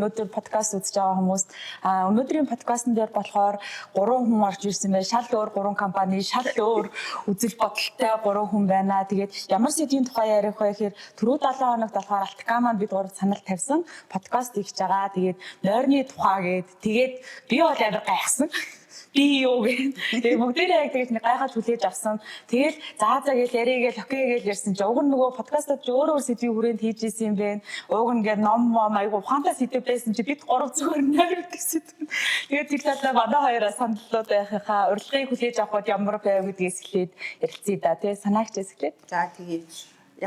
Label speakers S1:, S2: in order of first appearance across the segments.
S1: өнөөдөр подкаст үзэж байгаа хүмүүст өнөөдрийн подкастн дээр болохоор 3 хүн орж ирсэн байна. Шал өөр 3 компани, шал өөр үзэл бодолтой 3 хүн байна. Тэгээд ямар сэдвийн тухай ярих вэ гэхээр түрүү 7 хоногт болохоор Алтгаманд бид гурав санал тавьсан подкаст хийж байгаа. Тэгээд нойрны тухай тэгээд би бол амар гайхсан. Би юу гэх. Тэгээ бүгдээрээ яг тэгж гайхаж хүлээж авсан. Тэгэл заа гэж яриагээл окей гэж ярьсан чи уг нь нөгөө подкастад ч өөр сэдвийн хүрээнд хийж исэн юм бэ. Уг нь ингээд ном айгу ухаантай сэдв байсан чи бид гурав зүгээр нэр гэсэн. Тэгээд тэр талаа манай хоёроос саналууд байхаа урилгыг хүлээж авахд ямар байв гэдгээс хэлээд ярилцъя да. Тэгээ санаагч эсгэлээ.
S2: За тэгээд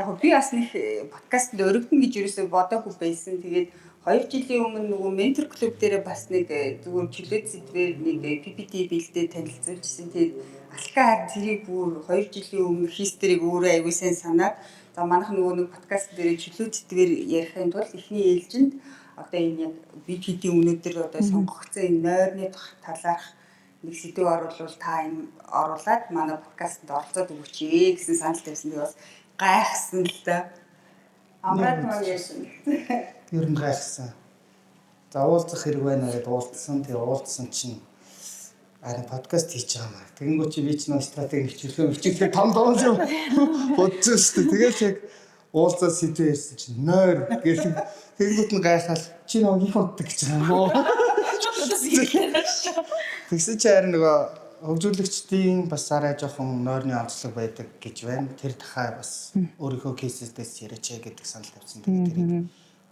S2: яг би бас нэг подкастд өргөдөн гэж ерөөсөө бодоогүй байсан. Тэгээд 2 жилийн өмнө нөгөө ментор клуб дээр бас нэг зүгээр чөлөөт сэдвээр нэг PPT бэлдээ танилцуулжсэн. Тэгээд алхаа харин тэрийг бүр 2 жилийн өмнө хийстерийг өөрөө аягүй сайн санаад за манайх нөгөө нэг подкаст дээр чөлөөт сэдвээр ярихын тулд эхний ээлжинд одоо энэ яг PPT өнөөдөр одоо сонгогдсон энэ нойрны талаарх нэг сэдв оруулал та энэ оруулаад манай подкастт оролцоод өгөөч гэсэн санал тавьсан. Тэгээд бас гайхсан л да. Амраад маань яасан.
S3: Ер нь гайхсан. За уулзах хэрэг байна гэдэг уулзсан. Тэгээ уулзсан чинь харин подкаст хийж байгаа маа. Тэгэнгүүт чи би ч нэг стратеги хичээлээ том доонж бодсон шүү дээ. Тэгэл яг уулзаад сэдвээ ярьсан чинь нойр гэх тэгэнгүүт нь гайхаад чи нэг их унтдаг гэж байгаа юм. Тэгсэн чи харин нөгөө хөгжүүлэгчдийн бас арай жоохон нойрны онцлог байдаг гэж байна. Тэр дахиад бас өөрийнхөө кейсэсдээс яриач гэдэг санал тавьсан. Тэгээд тэрийг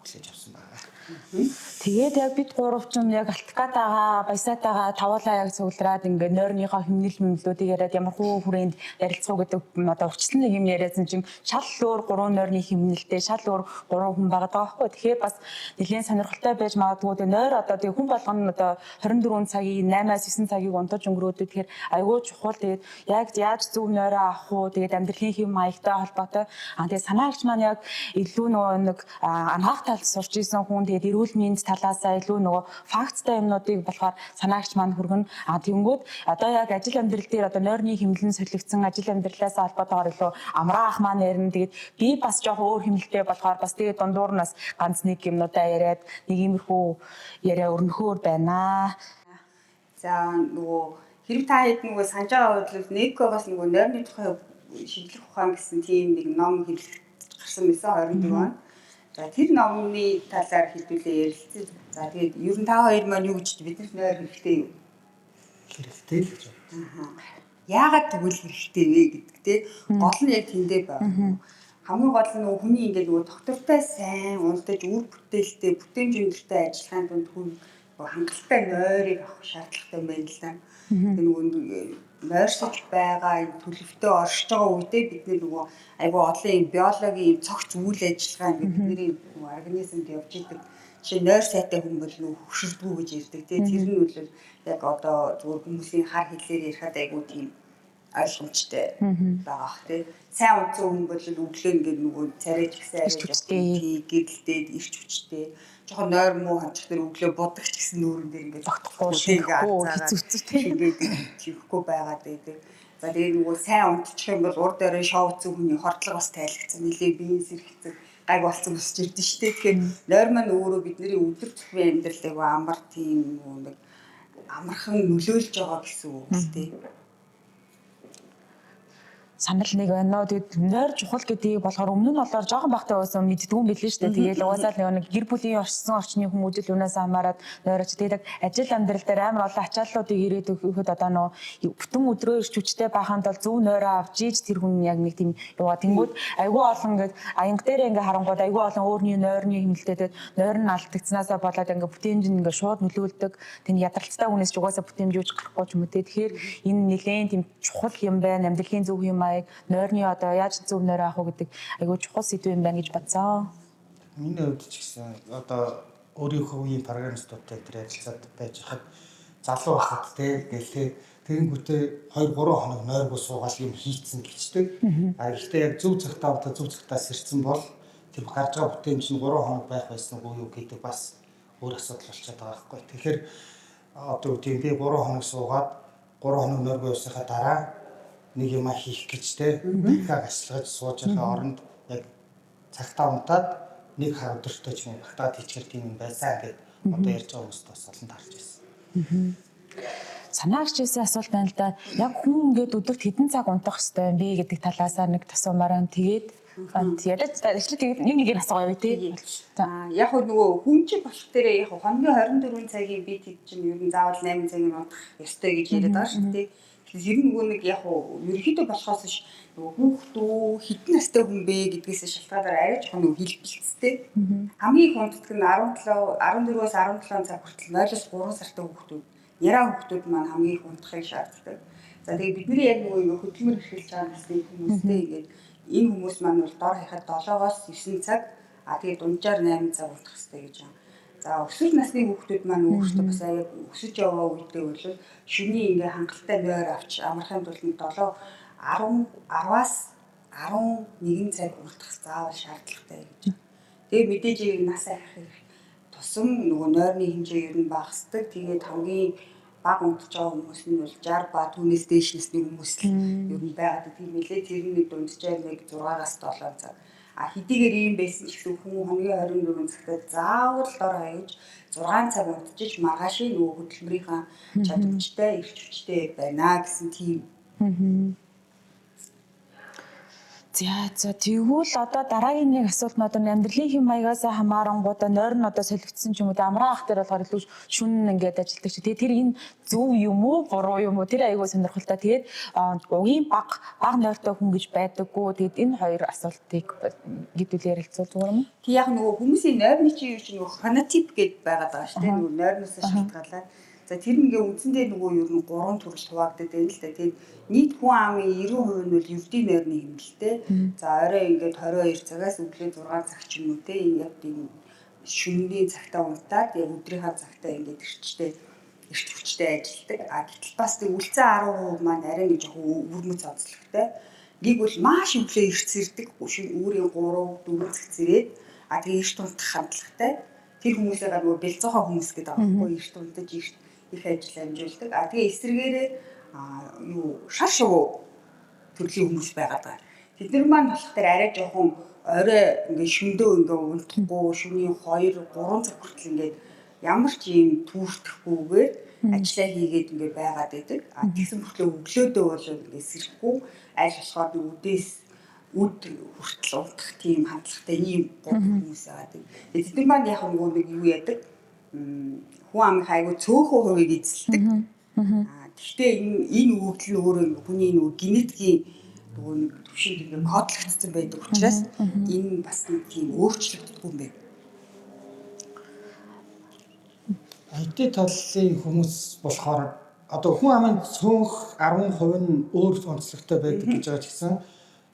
S3: хүлээж авсан байна.
S1: Тэгээд яг бид гурав ч яг Алтгатаага, Баясаатаага тавуулаа яг цуглараад ингээд нойрныхоо хэмнэл мэмлүүдийг яриад ямар хүрээнд ярилцах гэдэг одоо өвчлэн нэг юм яриадсан чинь шал өөр 3 нойрны хэмнэлтэй шал өөр 3 хүн байгаа байхгүй. Тэгэхээр бас нэлийн сонирхолтой байж магадгүй тэ нойр одоо тэг хүн болгоно одоо 24 цагийн 8-аас 9 цагийг унтаж өнгөрөөдөг. Тэгэхээр айгүй чухал. Тэгээд яг яаж зөв нойроо авах уу тэгээд амьдралын хэм маягтай холбоотой. Тэгээд санаагч маань яг илүү нөгөө нэг анхаах талд сурч исэн хүн тэгээд эрүүл мэнд талаасаа илүү нөгөө факттай юмнуудыг болохоор санаагч маань хүргэн тэгэнгүүт одоо яг ажил амьдрал дээр одоо нойрны хэмнэлэн солигдсон ажил амьдралаас холбоотойгоор илүү амраах маань ярина. Тэгээд би бас жоохон өөр хэмнэлтэй болохоор бас тэгээд дундуур нь бас ганц нэг юмнуудаа яриад нэг иймэрхүү яриа өрнөхөөр байна.
S2: За нөгөө хэрэг та хэд нөгөө санаж байгаа бол Некогоос нөгөө нойрны тухай шийдлэх ухаан гэсэн тийм нэг ном хэвлэх гарсан байсан 24 он. За тэр номны талаар хэлбэлээ ярилцъя. За тэгээд ер нь та хоёр маань юу гэж бид нар нойр хэрэгтэй юу?
S3: Хэрэгтэй л гэж
S2: байна. Яагаад тэгвэл хэрэгтэй вэ гэдэг те гол нь яг тэндээ байна. Хамгийн гол нь нөгөө хүний ингээд нөгөө доктортой сайн унтаж үр бүтээлтэй бүтээн жимдэлтэй ажиллахын тулд хүн хангалттай нойрыг авах шаардлагатай байна л да. Тэгээ нөгөө нойрсож байгаа энэ төлөвтэй оршиж байгаа үедээ бид нөгөө айгүй олон юм биологийн цогц үйл ажиллагаа ингээд бидний организмд явж идэг. Жишээ нь нойр сайтай хүн бол нөгөө хөшөрдгүү гэж ярьдаг. Тэгээ тэр нь бол яг одоо зүгээр хүмүүсийн хар хэлээр ярихад айгүй тийм ойлгомжтой байгаа х тий. Сайн унтсан хүн бол өглөө ингээд нөгөө царайж гисэн арайж гэрэлтээд ирч хүчтэй. Жохон нойр муу ханчих дээр өглөө будагч гэсэн нүүрэн дээр ингээд тогтохгүй хэцүүцтэй ингээд чихгүй байгаад байдаг. За тэгээ нөгөө сайн унтчих юм бол урд орой шоуцсон хүний хордлого бас тайлгцсан. Нилээ биеийн сэрхцэг гайг болсон босч ирдэ штэ. Тэгэхээр нойр маань өөрөө бидний өдөр тутмын амьдралыг амар тийм нэг амархан нөлөөлж байгаа гэсэн үг л тий.
S1: Санал нэг байна. Тэгээд нойр чухал гэдгийг болохоор өмнө нь болохоор жоохон бахтай байсан мэддэггүй юм билээ шүү дээ. Тэгээд угаасаа нэг гэр бүлийн орчсон орчны хүмүүжил юунаас хамаарад нойрч тэгээд ажил амьдрал дээр амар олон ачааллуудыг ирээд өгөхөд одоо нөө бүтэн өдрөө ирч хүчтэй байханд бол зөв нойроо авч ийж тэр хүн яг нэг тийм яваа тэнгүүд айгүй олон ингээд аянг дээр ингээд харангууд айгүй олон өөрний нойрны хэмнэлтэд нойр нь алдагдсанаасаа болоод ингээд бүтээмж нь ингээд шууд нөлөөлдөг. Тэнд ядралцтай хүнээс ч угаасаа бүтээмжүүлж гарахгүй ч юм уу. Тэгэхээр энэ нэлээд тийм чухал юм байна. Амьдралын зөв юм нойрны одоо яаж зөв нойроо авах гэдэг айгүй чухал сэдв юм байна гэж бодсон.
S3: Миний хувьд ч гэсэн одоо өөрийнхөө үеийн программистуудтай тэр харилцаад байж хад залуу байхад гэлээ тэгэнгүүтээ 2-3 хоног нойргүй суугаад юм хийцэн гэлчдэг. А гэхдээ яг зөв цагтаа удаа зөв цагтаас ирсэн бол тэр гарч байгаа бүтээмж нь 3 хоног байх байснгүй юу гэдэг бас өөр асуудал болчиход байгаа байхгүй. Тэгэхээр одоо тийм би 3 хоног суугаад 3 хоног нойргүй явсныхаа дараа нэг юм хийх гэж дахиад ажиллаж сууж байгаа оронд яг цагтаа унтаад нэг хар өдөртөө ч юм багтаад хийчихэр тийм юм байсан гэд одоо ярьж байгаа хүмүүст бас олон таарч байсан.
S1: Санаагч байсан асуулт байна л да. Яг хүн ингээд өдөрт хэдэн цаг унтах хэрэгтэй юм бэ гэдэг талаасаа нэг тасуумаар нь тэгээд яриад ажлыг нэг асуугаа юу тий.
S2: Яг нөгөө хүн чинь болох дээрээ яг хоногийн 24 цагийн бид чинь ер нь заавал 8 цагийн унтах ёстой гэж яриад байгаа шүү дээ. Тэгэхээр ер нь нөгөө нэг яг ерөнхийдөө болохоос ш нөгөө хүүхдүү хэдэн настай хүн бэ гэдгээс шалтгаалаад арай жоохон нөгөө хэлбэлцтэй. Хамгийн их унтдаг нь 14-өөс 17 цаг хүртэл 0-оос 3 сартай хүүхдүүд яраа хүүхдүүд маань хамгийн их унтахыг шаарддаг. За тэгээ бидний яг нөгөө хөдөлмөр эрхэлж байгаа насны хүмүүстэй ингээд энэ хүмүүс маань бол дор хаяхад 7-оос 9 цаг тэгээд дунджаар 8 цаг унтах хэрэгтэй гэж байна. За өсвөр насны хүүхдүүд маань өөрсдөө бас яг өсөж яваа үедээ бол шөнийн ингээ хангалттай нойр авч амархын тулд 10-аас 11 цаг унтах заавал шаардлагатай гэж байна. Тэгээ мэдээж нас ахих тусам нөгөө нойрны хэмжээ ер нь багасдаг. Тэгээд хамгийн бага унтж байгаа хүмүүс нь бол 60 ба түүнээс дээш насны хүмүүс л ер нь байгаад тийм нэлээ тэр нэг дунджаар нэг 6-аас 7 цаг. Хэдийгээр ийм байсан ч гэсэн хүн хоногийн 24 цагтаа заавал дор хаяж 6 цаг унтчих маргаашийн нөгөө хөдөлмөрийнхаа чадварчтай эрч хүчтэй байна гэсэн тийм.
S1: За тэгвэл одоо дараагийн нэг асуулт нь одоо амьдралын хэм маягаас хамаарангуудаа нойр нь одоо солигдсон ч юм уу амраа ах дээр болохоор илүү шүн ингээд ажилдаг чи. Тэгээд тэр энэ зөв юм уу буруу юм уу тэр айгүй сонирхолтой. Тэгээд угийн бага нойртой хүн гэж байдаггүй. Тэгээд энэ хоёр асуултыг гэдүүл ярилцвал зүгээр юм уу?
S2: Тэг яг нөгөө хүмүүсийн нойрны чинь юу ч нөгөө фенотип гэдээ байгаад байгаа шүү дээ. Нөгөө нойрноос шалтгаалаад. За тэр нэгээ үндсэндээ нөгөө ер нь 3 төрөл хуваагддаг байна л да. Тэгээд нийт хүн амын 90% нь бол ердийн нойрны хэмнэлтэй. За орой ингээд 22 цагаас өглөө 6 цаг ч юм уу те энэ яг тийм шөнийн цагтаа унтаад яг өдрийнхаа цагтаа ингээд эрч хүчтэй ажилдаг. Гэтэл бас тэг үлцэн 10% маань арай нэг жоохон өвөрмөц онцлогтой. Нэг бол маш өглөө эрч зэрдэг. Үүрийн 3-4 цаг зэрэг тэгээ эрч унтах хандлагатай. Тэр хүмүүсээ нөгөө бэлцоохоо хүмүүс гэдэг байгаа байхгүй эрч унтаж их ажил амжуулдаг. Тэгээ эсрэгээрээ шар шувуу төрлийн хүмүүс байгаад байгаа. Тэд нар маань болохоор арай жоохон орой ингээ шөндөө ингээ унтахгүй шөнийн 2-3 цаг хүртэл ингээ ямар ч юм түүртэхгүйгээр ажиллаа хийгээд ингээ байгаад байдаг. Тэгсэн мөртлөө өглөөдөө бол ингээ сэрхгүй аль болохоор үдээс үд хүртэл унтах тийм хандлагатай ийм хүмүүс байгаа. Тэд нар маань яг нөгөө нэг юу яадаг хүн амын хайгуу цөөхөн хувийг эзэлдэг. Гэхдээ энэ өгөгдөл нь өөрөө хүний нөгөө генетикийн нөгөө нэг төвшөнд ингээ кодлогдсон байдаг учраас энэ бас нэг тийм өөрчлөгддөггүй юм байна.
S3: IT талын хүмүүс болохоор одоо хүн амын цөөнх 10% нь өөр онцлогтой байдаг гэж байгаа ч гэсэн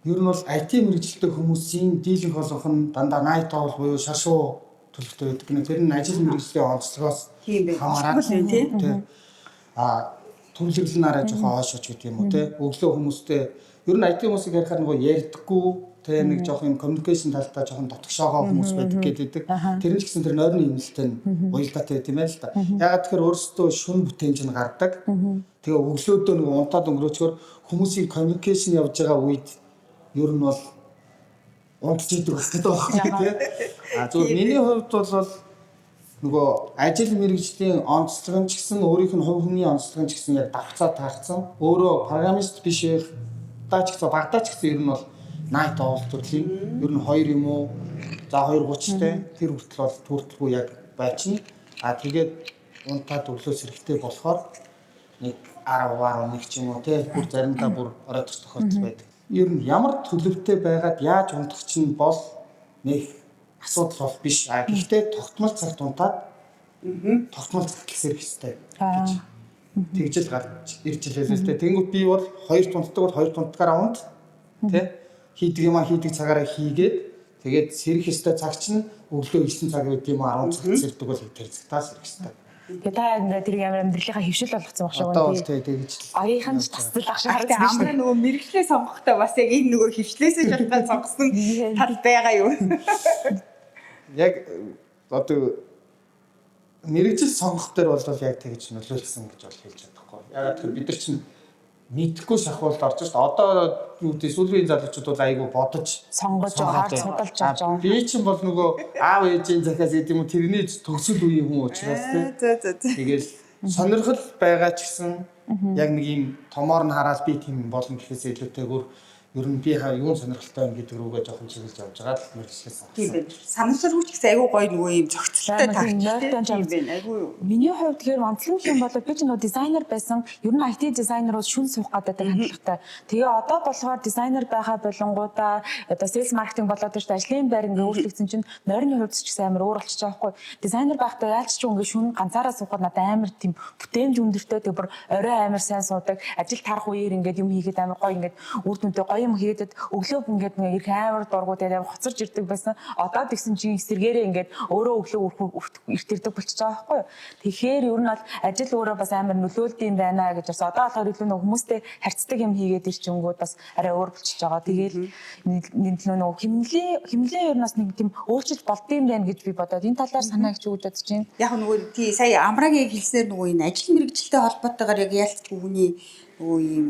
S3: ер нь бол IT мэргэжилтэй хүмүүсийн дийлэнх болох нь дандаа night owl буюу шашуу төлөвтэй байдаг гэнэ. Тэр нь ажил мэргэжлийн онцлогоос хамаарат тийм. Төвлөрлөнараа жоохон хойшооч гэдэг юм уу те. Өглөө хүмүүстэй ер нь IT хүмүүсийг ярихаар нөгөө ярьдаггүй те нэг жоохон communication талдаа жоохон дотгошоогоо хүмүүс байдаг гэдэг. Тэр нь ч гэсэн тэр нойрны хэмнэлтэй нь уялдаатай тийм байл та. Ягаад тэгэхээр өөрсдөө шүн бүтээнж нь гардаг. Тэгээ өглөөдөө нөгөө унтаад өнгөрөөчгөр хүмүүсийн communication явж байгаа үед ер нь бол унтж идэг гэдэг байна тийм. Зөв миний хувьд бол нөгөө ажил мэргэжлийн онцлог нь ч гэсэн өөрийнх нь хувь хүний онцлог нь ч гэсэн яг давцаа таарсан. Өөрөө программист биш байх даа ч гэсэн багтаа ч гэсэн ер нь бол night owl төрлийн ер нь 2 юм уу за 2:30-тай тэр хүртэл бол төрөлгүй яг байчна. Тэгээд унтаад өглөөс эрэхтэй болохоор нэг 10-11 ч юм уу те бүр заримдаа бүр ороодох тохиолдол байдаг. Ер нь ямар төлөвтэй байгаад яаж унтах чинь бол нэг асуудал бол биш. Гэхдээ тогтмол цагт унтаад тогтмол цагт сэрэх хэрэгтэй гэж тэгжэл гарч ирж илээ л дээ. Тэнгүүд би бол 2 тунтдаг бол 2 тунтгаараа унт тий хийдэг юм хийдэг цагаараа хийгээд тэгээд сэрэх ёстой цаг чинь өглөө 9 цаг гэдэг юм 10 цагт сэрдэг бол тэр цагтаа сэрэх ёстой.
S1: Тэгээ та яг тэр ямар амьдралынхаа хөвшил болгоцсон баг шүү.
S3: Одоо бол тэгж
S1: аяахан ч тасдал ах шиг харагдсан
S2: шүү. Амраа нөгөө мэрэгчлээ сонгохдоо бас яг энэ нөгөө хөвчлээсээ шалтгаан сонгосон тал байгаа юу?
S3: Яг одоо мэрэгжил сонгох дээр бол яг тэгж нөлөөлсөн гэж бол хэлж чадахгүй. Ягаад гэвэл бид нар чинь мэдхгүй шахуулт орж шүү дээ. Одоо юу гэдэг сүүлийн залуучууд бол айгүй бодож
S1: сонгож харж судалж авч байгаа.
S3: Би чинь бол нөгөө аав ээжийн захиас гэдэг юм уу тэрний төгсөл үеийн хүн учраас тэгэл сонирхол байгаа ч гэсэн яг нэг юм томоор нь хараад би тийм болно гэхээс илүүтэйгээр ер нь би юун сонирхолтой юм гэдэг рүүгээ жоохон чиглэж явж байгаа л мэрэгчлээс
S2: тийм байна. Санамсаргүйч гэсэн айгүй гоё нөгөө юм зохицолтой таарч байна. Айгүй юу.
S1: Миний хувьд тэгэхээр онцлог юм бол би ч нөгөө дизайнер байсан. Ер нь IT дизайнерууд шүн суух гэдэг хандлагатай. Тэгээ одоо болохоор дизайнер байхаа болонгуудаа одоо sales marketing болоод шүү дээ. Ажлын байр ингээ өөрчлөгдсөн чинь нойрны хувьд ч гэсэн амар өөр болчихж байгаа байхгүй. Дизайнер байхдаа яаж ч ингээ шүн ганцаараа суухад надад амар тийм бүтээмж өндөртэй тэг бүр орой амар сайн суудаг. Ажил тарах үеэр ингээд юм хийгээд амар гоё ингээд үр дүнтэй гоё юм хийгээд өглөө ингээд нэг их амар дургууд амар хоцорж ирдэг байсан. Одоо тэгсэн чинь эсэргээрээ ингээд өөрөө өглөө иртэрдэг болчихж байгаа байхгүй юу. Тэгэхээр ер нь бол ажил өөрөө бас амар нөлөөлдөм байна гэж бас одоо болохоор илүү нэг хүмүүстэй харьцдаг юм хийгээд ирчингүүд бас арай өөр болчихж байгаа. Тэгээл нөгөө химнэлийн ер нь бас нэг тийм өөрчлөлт болдсон байна гэж би бодоод энэ талаар санаа гэж өгч бодож байна.
S2: Яг нөгөө тий сая Амрагийн хэлснээр нөгөө энэ ажил мэргэжилтэй холбоотойгоор яг яалтч хүний нөгөө юм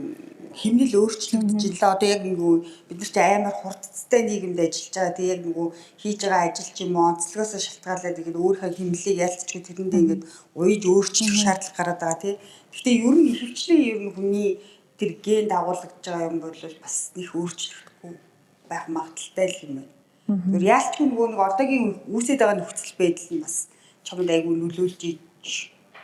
S2: химнэл өөрчлөгдөж илээ. Одоо яг нөгөө бид нар ч амар хурдцтай нийгэмд ажиллаж байгаа. Тэгээ яг нөгөө хийж байгаа ажил ч юм уу онцлогоос шалтгаалаад тэгээд өөрийнхөө химнэлийг ялцчихгүй тэрэндээ ингээд уяж өөрчлөх шаардлага гараад байгаа тий. Гэхдээ ер нь ихэвчлэн ер нь хүний тэр ген дагуулж байгаа юм бол бас нэг өөрчлөгдөхгүй байх магадaltaй л юм байна. Тэр яалтчгүй нөгөө нэг одоогийн үүсэж байгаа нөхцөл байдал нь бас чамд айгүй нөлөөлж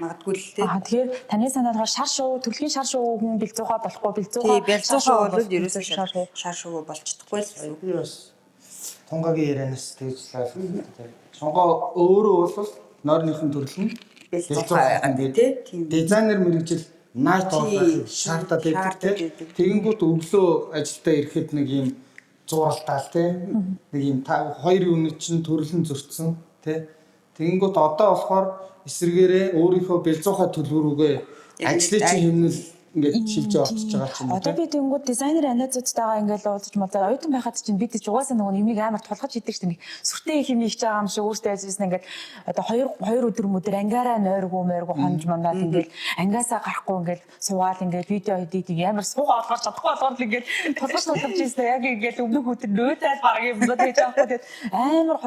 S2: магадгүй л тий.
S1: Тэгэхээр таны санаалгаар шар шуу, төлгийн шар шуу хүн бэлзуухаа болохгүй
S2: бэлзуухаа бол ерөөсөө шар шуу болж чадахгүй л.
S3: Би бас тунгагийн ярианаас тэгжлээ. Сонгоо өөрөө бол нойрныхын төрөл нь бэлзуухаа гэдэг тий. Дизайнер мэрэгжил найт болох шаардаад байдаг тий. Тэгэнгүүт өглөө ажилдаа ирэхэд нэг юм зуралтаал тий. Нэг юм хоёр үнэ чинь төрлөн зөрчсөн тий. Тэгэнгүүт одоо болохоор эсэргээрээ өөрийнхөө бэлзуухай төлбөрүүгээ ажлын чинь хэмнэл ингээд шилж орчиж байгаа ч юм уу.
S1: Одоо би тэнгууд дизайнер анализуудтайгаа ингээд уулзаж муулаа. Оюутан байхад чинь бид ч угаасаа нөгөө юмыг амар тулгаж хийдэг шүү дээ. Сүртэй хэмнэл хийж байгаа юм шиг өөртөө ажилласан ингээд одоо хоёр өдөр ангаараа нойргоо хонж мандаад ингээд ангиасаа гарахгүй ингээд суугаал ингээд видео хийдэг амар суугаа олгож чадахгүй болгоод ингээд тулгаж хийсэн. Яг ингээд өмнөх өдөр нөөдөл баг юм бодож хийж байгаа хэрэг амар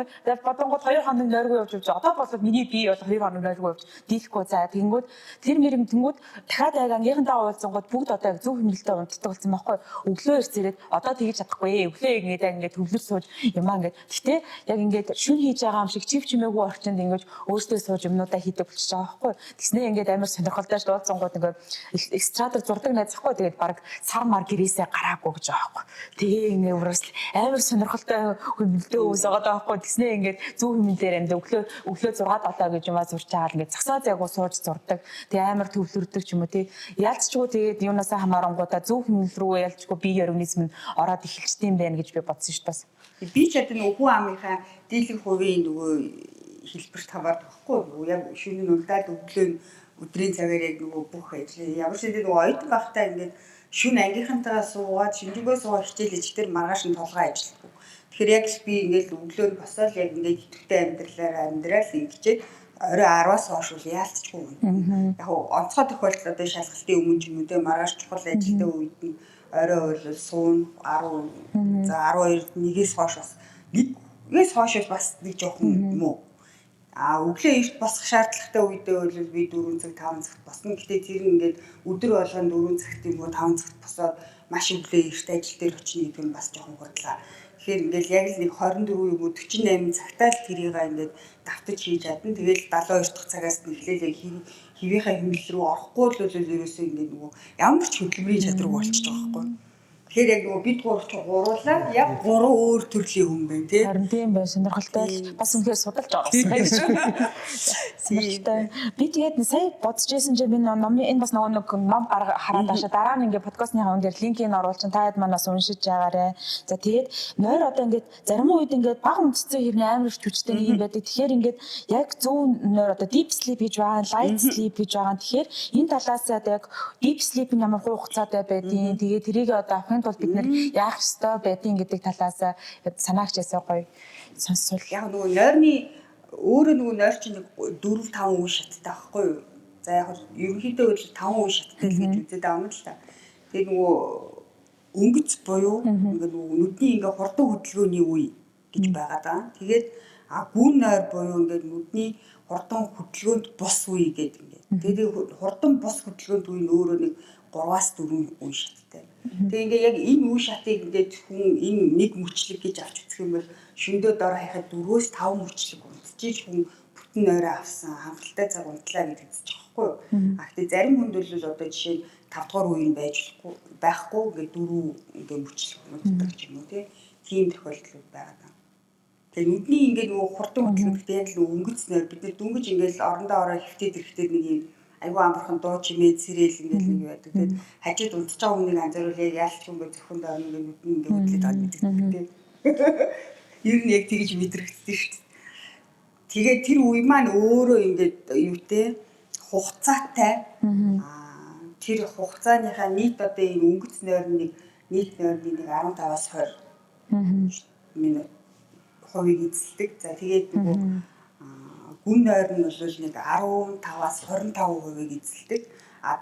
S1: бодонгууд 2 хоног нойргоо явж одоо бол миний бие бол 2 хоног нойргоо явж дийлэхгүй за тэнгууд тэр мэрэм тэнгууд дахиад яг ангийнхантаа уулзсангууд бүгд одоо яг зөв хэмнэлтэд унтдаг болсон байхгүй. Өглөө ирсээрээд одоо тэгж чадахгүй. Өглөө ингээд төвлөр сууж юмаа ингээд. Гэтэ яг ингээд шүн хийж байгаа юм шиг чив чимээгүй орчинд ингээд өөртөө сууж юмнуудаа хийдэг болчихж байгаа байхгүй. Тэснээ ингээд амар сонирхолтой ш дуулцсангууд ингээд экстратор зурдаг найзахгүй. Тэгээд баг сар мар гэрээсээ гараагүй гэж байгаа байхгүй. Тэгээ ингээд өөрөөс амар сонирхолтой хэмнэлтэй өсөөгөөд байгаа байхгүй. Тэснээ ингээд зөв хэмнэлээр амьд өглөө 6-7 гэж юмаа зурж чагаад ингээд цагсаа зайгуу сууж зурдаг. Тэгээ амар төвлөрдөг ч юм уу тий. Ялцчгүй тэгээд юунаас хамаарангуудаа зөв хэмнэл рүү ялцчгүй бие организм нь ороод эхэлчтэй юм байна гэж би бодсон шүү дээ.
S2: Би ч одоо нөгөө хүн амынхаа дийлэнх хувийн нөгөө хэлбэрт хамаардаг байхгүй юу? Яг шөнө нь удаад өглөө өдрийн цагаар яг нөгөө бүх ажил ямар ч нэг нөгөө оюутан байхдаа ингээд шөнө ангийнхантайгаа суугаад шинжэнгөө суугаа хичээл ичгээр маргааш нь толгой ажилладаг. Тэгэхээр яг би ингээд өглөө нь босоод яг ингээд идэвхтэй амьдрал ингэчээд орой 10-аас хойш үл яалтчгүй. Яг онцгой тохиолдол одоо шалгалтын өмнө ч юм уу те маргааш чухал ажилтны үед нь орой бол суун 10 за 12-д 1-ээс хойш бас 1-ээс хойш бас нэг жоохон юм уу. Өглөө эрт босох шаардлагатай үедээ бол би 4 цаг 5 цагт босно. Гэтэ тэр ингээд өдөр болгоно 4 цагт юм уу 5 цагт босоод маш өглөө эрт ажил дээр очих гэдэг нь бас жоохон хурдлаа. Тэгэхээр ингээд яг л нэг 24 юм уу 48 цагтаа л тэрийг ингээд давтаж хийж чадна. Тэгэл 72 дахь цагаас нь эхлээл хивийнхээ хэмнэл рүү орохгүй л ерөөсөө ингээд нөгөө ямар ч хөдөлмөрийн чадвар болчихж байгаа байхгүй. Тэгэхээр яг нөгөө бид гурлаа яг 3 өөр төрлийн хүн байна тий.
S1: Харин тийм байна. Сонирхолтой бас үнэхээр судалж орсон байж шүү. Сонирхолтой. Би тэгээд сая бодож байсан чинь би номын энэ бас нэг ном хараад таашаа дараа нь ингээд подкастны хаван дээр линкийг оруулчин таад манаас уншиж байгаарэ. За тэгээд нойр одоо ингээд зарим үед ингээд баг үндэсцэн хэрнээ амар хүчтэй нэг юм байдаг. Тэгэхээр ингээд яг зөв нойр одоо deep sleep гэж байгаа, light sleep гэж байгаа. Тэгэхээр энэ талаас одоо яг deep sleep нь ямар хугацаатай байдгийг тэгээд тэрийг одоо авахын тулд бид нэр яах ёстой байдгийг гэдэг талаас санаагч ясаа гоё сонсвол.
S2: Яг нөгөө нойрны өөрөө нөгөө нойр чинь 4-5 үе шаттай байхгүй юу? За яг ерөнхийдөө 5 үе шаттай л гэж үзээд байгаа юм л та. Тэгээ нөгөө өнгөц буюу ингээд нөгөө нүдний ингээд хурдан хөдөлгөөний үе гэж байгаа даа. Тэгээд гүн нойр буюу ингээд нүдний хурдан хөдөлгөөнд бус үе гэдэг ингээд. Тэгээд хурдан бус хөдөлгөөнд үе нь өөрөө нэг 3-аас 4 үе шаттай. Тэгээ ингээд яг энэ үе шатыг ингээд хүн энэ нэг мөчлөг гэж авч үзэх юм бол шөндөө дор хаяхад 4-өөс 5 мөчлөг унтчих хүн бүтэн нойроо авсан хангалттай цаг унтлаа гэж үзэж байгаа байхгүй юу. Гэхдээ зарим хүнд бол одоо жишээ нь 5 дугаар үе нь байхгүй ингээд 4 ингээд мөчлөг унтдаг ч юм уу тийм тохиолдол байгаа даа. Тэгээ нүдний ингээд нөгөө хурдан хөдөлгөөнтэй яг л өнгөц нойр бид нар дүнгэж ингээд орондоо ороо хөвтөд ирэхдээ нэг юм айгүй амархан дуу чимээ сэрэл ингээд нэг байдаг. Тэгээд хажууд унтж байгаа хүнийг анзааруулаад яалч юм бэ зөвхөн доо ингээд нүдний ингээд хөдлөд байгаа гэдэг тийм. Ер нь яг тэгж мэдрэгдсэн шүү дээ. Тэгээд тэр үе маань өөрөө ингээд юутэй хугацаатай. Тэр хугацааныхаа нийт одоо энэ өнгөц нойрны нийт нойрны нэг 15-аас 20 минут хувийг эзэлдэг. За тэгээд нөгөө гүн нойр нь бол нэг 15-аас 25% эзэлдэг.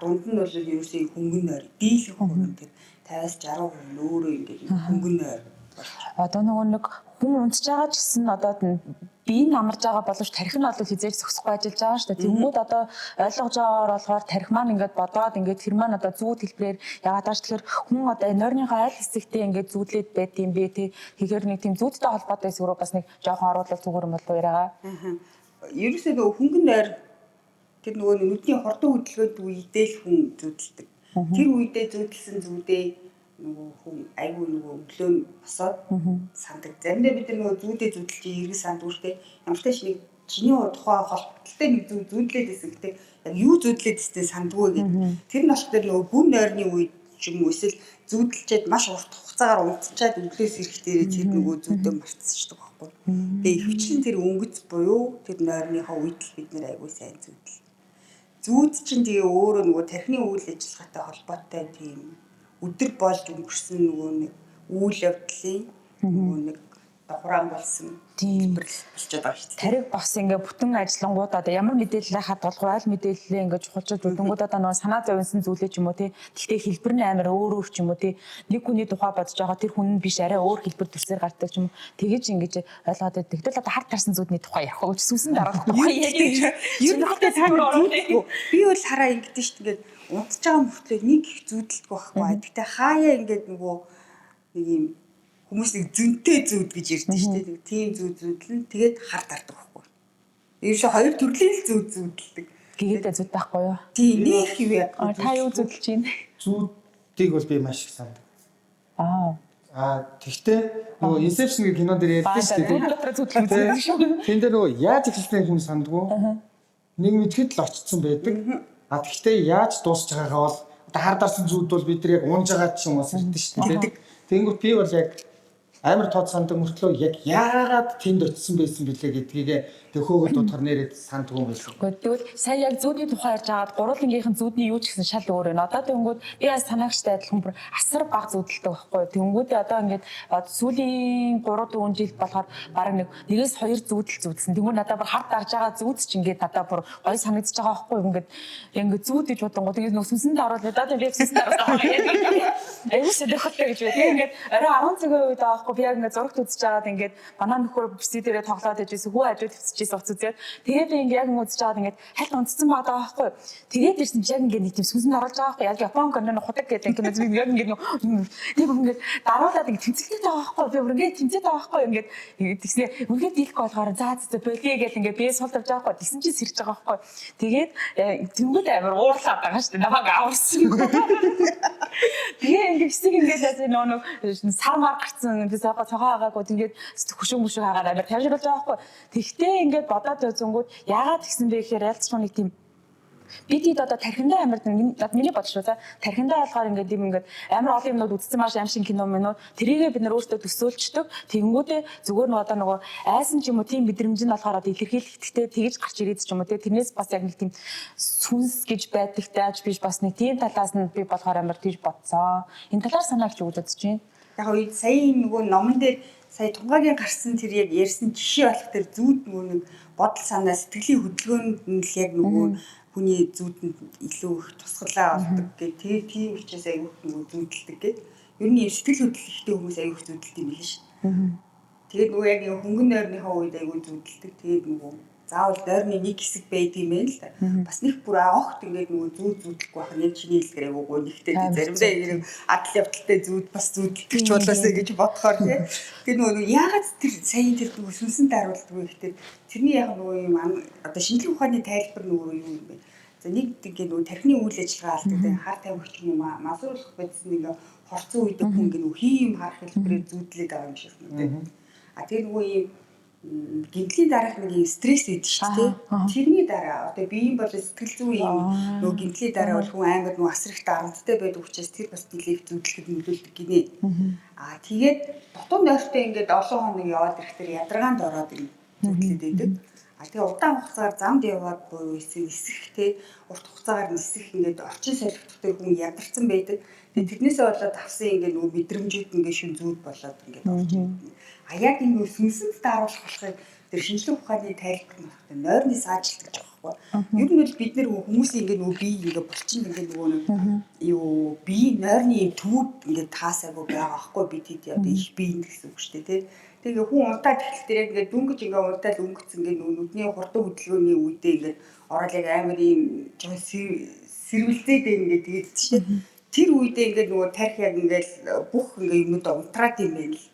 S2: Дунд нь бол ерөөсөө хөнгөн нойр, дийлэх хувь гэдэг 50-аас 60% нь өөрөө ингээд хөнгөн нойр.
S1: Одоо нэг хүн унтж байгаа ч гэсэн одоо бие нь амарж байгаа боловч тархи нь бол хизээж зогсохгүй ажиллаж байгаа шүү дээ. Тэнгүүд одоо ойлгож байгаагаар болохоор тархи маань ингээд бодоод ингээд тэр маань одоо зүүд хэлбэрээр яагаад тааш тэгэхээр хүн одоо нойрныхоо аль хэсэгтээ ингээд зүүдлээд байт юм бэ те. Тэгэхээр нэг тийм зүүдтэй холбоотой эсвэрөө бас нэг жоохон оруулах зүгээр юм болов уу яриагаа.
S2: Ерөөсөө нөгөө хөнгөн нойр тэр нөгөө нүдний хурдан хөдөлгөөнд үедээ л хүн зүүдэлдэг. Тэр үедээ зүүдэлсэн зүүдээ нөгөө хүн айгүй нөгөө өглөө нь босоод сандаг. Заримдаа бид нөгөө зүүдээ зүүдэлж эргэж сандгууртэй ямар ч тааш нэг чиний тухай холбогдолтой нэг зүүдлээд байсан гэдэг яг юу зүүдлээд өстэй сандгүй гэдэг. Тэр нь болохоор нөгөө гүн нойрны үед ч юм уу эсвэл зүүдэлчээд маш урт хугацаагаар унтчаад өглөөс ирэх дээрээ тэр нөгөө зүүдээ мартчихдаг байхгүй. Тэгээ ихэвчлэн тэр өнгөц буюу тэр нойрныхоо үед л бид нэр айгүй сайн зүүдэл. Зүүд чинь тэгээ өөрөө нөгөө тархины үйл ажиллагаатай холбоотой тийм өдөр болж өнгөрсөн нөгөө нэг үйл явдлын нөгөө нэг хураан болсон хэлбэр болчиход байгаа шүү дээ.
S1: Тариг бас ингээ бүтэн ажиллангууд одоо ямар мэдээлэл хаад болгоо аль мэдээлэлээ ингээ чухалчилж үдэнгүүд одоо нөгөө санаа зовсон зүйлээ ч юм уу тий. Гэхдээ хэлбэр нь амар өөр ч юм уу тий. Нэг хүний тухай бодож байгаа тэр хүн нь биш арай өөр хэлбэр төрсөөр гардаг ч юм уу. Тэгэж ингэж ойлгоод байдаг. Тэгтэл одоо хард тарсан зүудний тухай ярих уу? Сүнсэн дараах тухай яг
S2: ер нь ихтэй таймер зүүдэлгүй. Би бол хараа ингэдэж шүү дээ. Унтж байгаа мөртлөө нэг их зүүдэлгүй байхгүй. Гэхдээ хаяа ингээд нөгөө нэг юм хүмүүс нэг зөнтэй зүүд гэж ярьдэн шүү дээ. Тийм зүүдлэн тэгээд хар тардаг байхгүй. Ерөөсөө хоёр төрлийн л зүүдэлдэг.
S1: гэгээдээ зүд байхгүй юу?
S2: Тийм нэг юу яа.
S1: Та юу зүдэлж байна?
S3: Зүүдийг бол би маш их санд. Тэгтээ нөгөө Inception гэх кинон дээр ярьдаг шүү дээ. Тэн дээр нөгөө яаж эхэлсэн хүн сандгүй. Нэг мэдхэд л очсон байдаг. Тэгтээ яаж дуусч байгаагаа бол одоо хар дарсан зүүд бол бид нар яг унж байгаа ч юм уу сэрдэн шүү дээ. Тэнгүүд би бол яг амар тод сандаг мөртлөө яг яагаад тэнд очисон байсан бэлээ гэдгийг төхөөгөл дутгар нэрээд сандгүй юм байсан.
S1: Тэгвэл сая яг зүүдний тухай ярьж байгаад гурвангийнхэн зүүдний юу ч гэсэн шал өөр байна. Одоо тэнгүүд би бас санаагчтай адилхан бүр асар бага зүүдэлтэй байхгүй. Тэнгүүд одоо ингээд сүүлийн 3-4 жил болохоор бараг нэгээс 2 зүүдэл зүүдсэн. Тэнгүүд надад бүр хард дарж байгаа зүүдс ч ингээд надад бүр гоё санагдаж байгаа байхгүй. Ингээд зүүд гэж бодонгоо тэгээд нөх сүнсэнд ороод надад би сүнсэнд ороод аюу сэдэхтэй гэж байна. Тэгээд орой 10 цагийн үед аахгүй би яг ингээд зурагт үзэж байгаад ингээд манай нөхөр бүсий дээрээ тоглоод байжсэн хүү хажууд хэвчээсээ уц үзээд тэгээд ингээд яг үзэж байгаад ингээд хальт унтцсан байгаа байхгүй. Тэгээд ирсэн чи яг ингээд нэг тийм сүнсэнд орж байгаа байхгүй. Яг Япон киноны худаг гэдэг кино зүг яг ингээд ингээд даруулаад ингээд тэмцэлтэй байгаа байхгүй. Би бүр ингээд тэмцээд байгаа байхгүй. Ингээд тэгснэ үнгээд дийлэхгүй болохоор заа болиё гэж ингээд би сул тавьж байгаа байхгүй. Тэгсэн чи сэрж байгаа байхгүй. Тэгээд тэнгууд амар уурлаад байгаа шүү дээ. Намайг аварсан. Тэгээ ингээд хэсэг ингээд нөө сар мар гарцсан би цогоогаагүй тэгээд хөшөө мөшөө хагаад амар тавьжруулж байгаа байхгүй. Тэгтээ ингээд бодоод үзэнгүүд яагаад гэсэн бэ гэхээр ялцсан нэг тийм бид одоо тархиндаа амар миний бодол шүү за тархиндаа болохоор ингээд юм ингээд амар олон юмнууд үзсэн маш аим шиг кино мэнүүд тэрийгээ бид нар өөртөө төсөөлчдөг тэгэнгүүтээ зүгээр нэг одоо нөгөө айсан ч юм уу тийм мэдрэмж нь болохоор илэрхийлэхдээ тэгж гарч ирээд ч юм уу тэрнээс бас яг нэг тийм сүнс гэж байдагтай аж биш бас нэг тийм талаас нь би болохоор амар тийж бодсон энэ талаар санаа гэж өгдөж чинь
S2: яг үед сая нөгөө номон дээр сая Тунгагийн гарсан тэр яг ярьсан жишээ болох тэр зүүд нөгөө нэг бодол санаа сэтгэлийн хөдөлгөөнд нь л яг нөгөө хүний зүүдэнд илүү их тусгалаа олдог гэх тийм учраас аюух нөгөө зүүдэлдэг гэх. Ер нь сэтгэл хөдлөлттэй хүмүүс аюух зүүдэлт юм биш шүү. Тэгээд нөгөө яг хөнгөн нойрныхоо үед аюух зүүдэлдэг. Тэгээд нөгөө заавал нойрны нэг хэсэг байдаг юм байна л да. Бас нэг бүр огт ингээд нөгөө зүүдэхгүй байх нь чиний хэлгээр аюух нэгтэй заримдаа яг адал явдалтай зүүд бас зүүдэлтч болоосэй гэж бодохоор тийм. Тэгээд нөгөө яагаад тэр саяын тэр нөгөө сүнсэн даруулдаг вэ гэхдээ тэрний яг нөгөө юм одоо шинжлэх ухааны тайлбар нөгөө юу юм бэ? За нэг ингээд нөгөө тархины үйл ажиллагаа алдаг хар тамхич юм масруулах байсан ингээ хорцсон үед хүн ингээ нөгөө хийм харах хэлбэрээр зүүдлээд байгаа юм шиг байна. А тэр нөгөө юм гэмтлийн дараах нэг стресс гэдэг шүү дээ. Тэрний дараа одоо биеийн бол сэтгэл зүйн юм нөгөө гэмтлийн дараа бол хүн амар нөгөө асар их дарамттай байдаг учраас тэр бас нэлээд зүүдлэхэд нөлөөлдөг гинэ. А тэгээд дутуу нойртой ингээд олон хоног яваад ирэхдээ ядаргаанд ороод зүүдлээд байдаг. А тэгээ удаан хугацаагаар замд яваад буюу эсэхтэй урт хугацаагаар нисэх ингээд орчин солилцохтой хүн ядарсан байдаг. Тэгээ тэрнээсээ болоод авсан ингээд нөгөө мэдрэмжүүд ингээд шин зүүд болоод ингээд орж ирнэ. А яг энэ сүнсэнд даруулах болохыг тэр шинжлэх ухааны тайлбар нөхдөд нойрны саажилт гэж байгаа байхгүй. Ер нь бол бид нэр хүмүүсийн ингээд нөгөө бие ингээд булчин ингээд нөгөө юу бие нойрны төвүүд ингээд таасаагүй байгаа байхгүй бид хэд одоо их биеийн гэсэн үг шүү дээ тий. Тэгээ хүн унтаад ихлээр яг ингээд дүнгэж ингээд унтаад өнгөцсөн ингээд нүдний хурдан хөдөлгөөний үедээ ингээд ороод яг амар юм сэрвэлзээд ингээд тэгээд чинь тэр үедээ ингээд нөгөө тарих яг ингээд бүх ингээд юмуд унтраад юм байна л.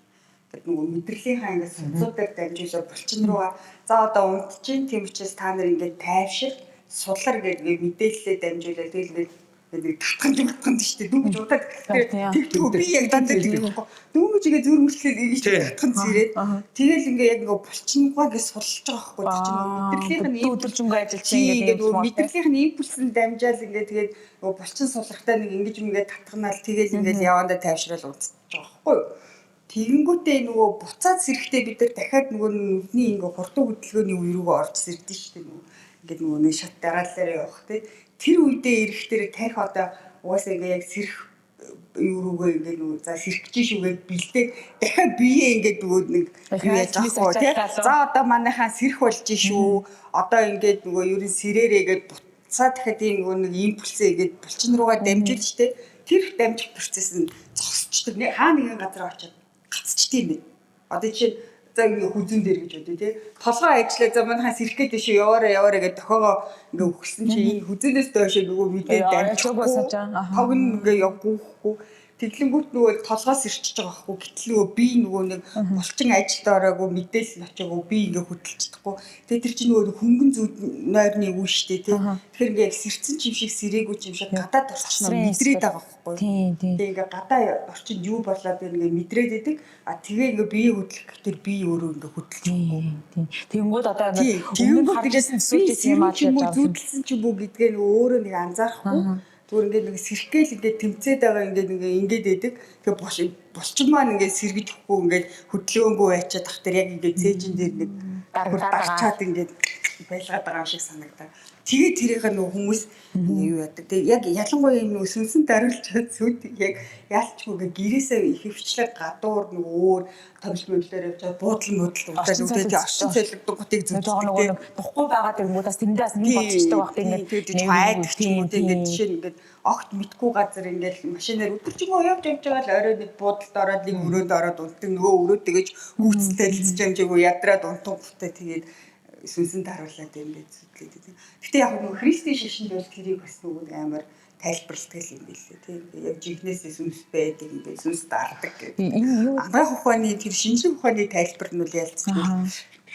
S2: Нөгөө мэдрэлийнхаа ингээд судалдаг дамжуулаад булчин руугаа за одоо унтчих тийм учраас та нар ингээд тайвшир судлаар гэдэг мэдээлэлээ дамжуулаад тэгэл ингээд татхан шүү дээ дүнгэж удаад тэгтгүү би яг дандаа тэгвэхгүй дүнгэж ингээд зүр мөрчлээ ингэж татхан зэрэг тэгэл ингээд яг ингээд булчингаа ингээд судалж байгаа байхгүй тийм мэдрэлийнх нь
S1: өдөржингөө ажиллаж
S2: ингээд нөгөө мэдрэлийнх нь импульсэнд дамжаал ингээд тэгээд нөгөө булчин судлахтаа нэг ингэж ингээд татхнаал тэгэл ингээд явандаа тайвшраал унтчих байгаа байхгүй. Тэгэнгүүтээ нөгөө буцаад сэрэхтэй бид нар дахиад нөгөө нүдний ингээ хурдан хөдөлгөөний үе рүүгээ орж сэрдэн шүү дээ. Ингээд нөгөө нэг шат дараалалаар явах тий. Тэр үедээ ирэхдээ тарих одоо угаасаа ингээ яг сэрэх юу рүүгээ ингээ нөгөө за сэрхэж шүүгээд бэлдээ дахиад биеэ ингээ нөгөө нэг юу яаж авах тий. За одоо манайхаа сэрэх болж шүү. Одоо ингээд нөгөө ерөн сэрээрээгээд буцаад дахиад нөгөө нэг импульсээ ингээд булчин руугаа дамжуулж штэ. Тэр дамжих процесс нь зогсчдаг. Хаа нэгэн газар очиод гацчихдээ юм байна. Одоо жишээ за ингээ хүзэн дээр гэж бодъё тий. Толгой ажиллаа за манайхаас ирэх гээд тийш яваараа гэж тохоогоо ингээ өгсөн чи энэ хүзэнээс доош нөгөө мэдээ дамжчихгүй. Тог ингээ явахгүй. Тэглэнгүүт нөгөө толгоос ирчихэж байгаа байхгүй. Гэтэл нөгөө би нөгөө нэг булчин ажилд ороогүй мэдээлэл очоогүй би ингээ хөдөлж чадахгүй. Тэгээ тэр чинь нөгөө хөнгөн зүүд нойрны үе штэ тий. Тэгэхээр ингээ сэрцэн чим шиг сэрээгүй чим шиг гадаад орчноо мэдрээд байгаа байхгүй. Тэгээ ингээ гадаа орчинд юу болоод ингээ мэдрээд идэг. А тэгээ ингээ бие хөдлөх гэхээр би өөрөө ингээ хөдөлж чадахгүй.
S1: Тэнгүүд одоо ингээ өмнө харжсэн зүйлс юм аа
S2: зүүдэлсэн ч юм уу гэдгээ нөгөө өөрөө нэг анзаарахгүй. Зүгээр ингээд нэг сэрхгээл ингээд тэмцээд байгаа ингээд байдаг. Тэгээ булчин маань ингээд сэргэж өгөхгүй ингээд хөдөлгөөнгүй байчаад тах тэр яг ингээд цээжин дээр нэг дарчаад ингээд байлгаад байгаа юм шиг санагдаа. Тэгээ тэрийг нөгөө хүмүүс юу яадаг. Тэгээ яг ялангуяа энэ нөгөө сүнсэн даруулж зүүд яг яалчгүй ингээд гэрээсээ ихэвчлэг гадуур нөгөө өөр томилмөлөөр явж байгаа буудлын мөдөл удаад үдээд орчин солигдгоотыг зүүдэг.
S1: Нөгөө духгүй байгаа тэрнгүүдээс тэндээс нэг болчихдог байх
S2: ингээд нэг айдаг ч юм уу ингээд жишээ нь ингээд огт мэдгүй газар ингээд машинаар өдөржингөө явж байгаа л орой нэг буудалд ороод нэг өрөөнд ороод унтдаг нөгөө өрөө тэгэж хүүцтэй хэлцэж амжаагүй ядраад унтангуутай тэгээд сүнсэн даруулаад ингээд зүтлээд байдаг. Гэтэ яг нөгөө христийн шашинд бол тэрийг бас нөгөө амар тайлбарладаг юм билээ тийм яг жинхнээсээ сүнс байдаг юм бэ сүнс дардаг гэдэг. Агаах ухааны тэр шинжлэх ухааны тайлбар нь үл ялцдаг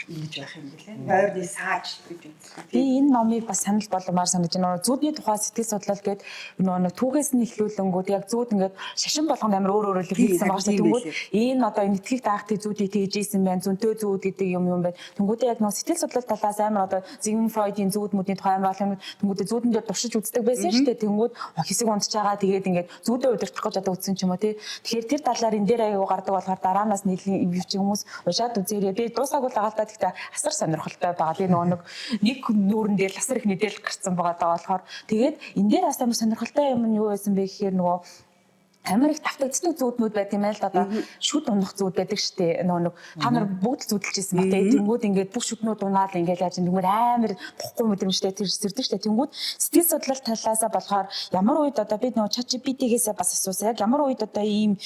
S2: ингэж байх юм билээ. Нойрны сааж гэж үздэг.
S1: Би энэ номыг бас санал болгомоор санаж байна. Зүүдний тухай сэтгэл судлал гээд нөгөө түүхээс нь эхлүүлэнгүүд яг зүүд ингээд шашин болгонд амар өөр хэлсэн байгаа шүү. Тэнгүүд энэ одоо энэтхийг даахтыг зүүдийг тэгжсэн байна. Зөнтөө зүүд гэдэг юм байна. Тэнгүүдээ яг нөгөө сэтгэл судлал талаас амар одоо Зигмунд Фройдийн зүүд мөдний тухай амар олон тэнгүүдээ зүүдэн дээр туршиж үздэг байсан шүү дээ. Тэнгүүд хэсэг унтж байгаа тэгээд ингээд зүүдээ удирдах гэж одоо үзсэн ч юм уу тий. Тэгэхээр тэр талаар энэ дээр аягүй гардаг болохоор дараанаас нийлэн юм чи хүмүүс уушаад үзээрэй. Би дуусаагүй л байгаа. Гэхдээ асар сонирхолтой байгаа. Би нэг нүүрэн дээр асар их мэдээлэл гарсан байгаа болохоор тэгээд энэ дээр бас амар сонирхолтой юм нь юу байсан бэ гэхээр нөгөө амар их давтагддаг зүүднүүд байт юм аа л да. Одоо шүд унах зүүд байдаг штэ. Нэг та нар бүгд л зүүдэлж ирсэн ба тэгээ тэнгууд ингээд бүх шүднүүд унаал ингээд яаж тэнгууд амар тухгүй мэдрэмжтэй тэр зэрдэг штэ. Тэнгууд сэтгэл судлал талаасаа болохоор ямар үед одоо бид нөгөө ChatGPT-гээс бас асуусан. Яг ямар үед одоо ийм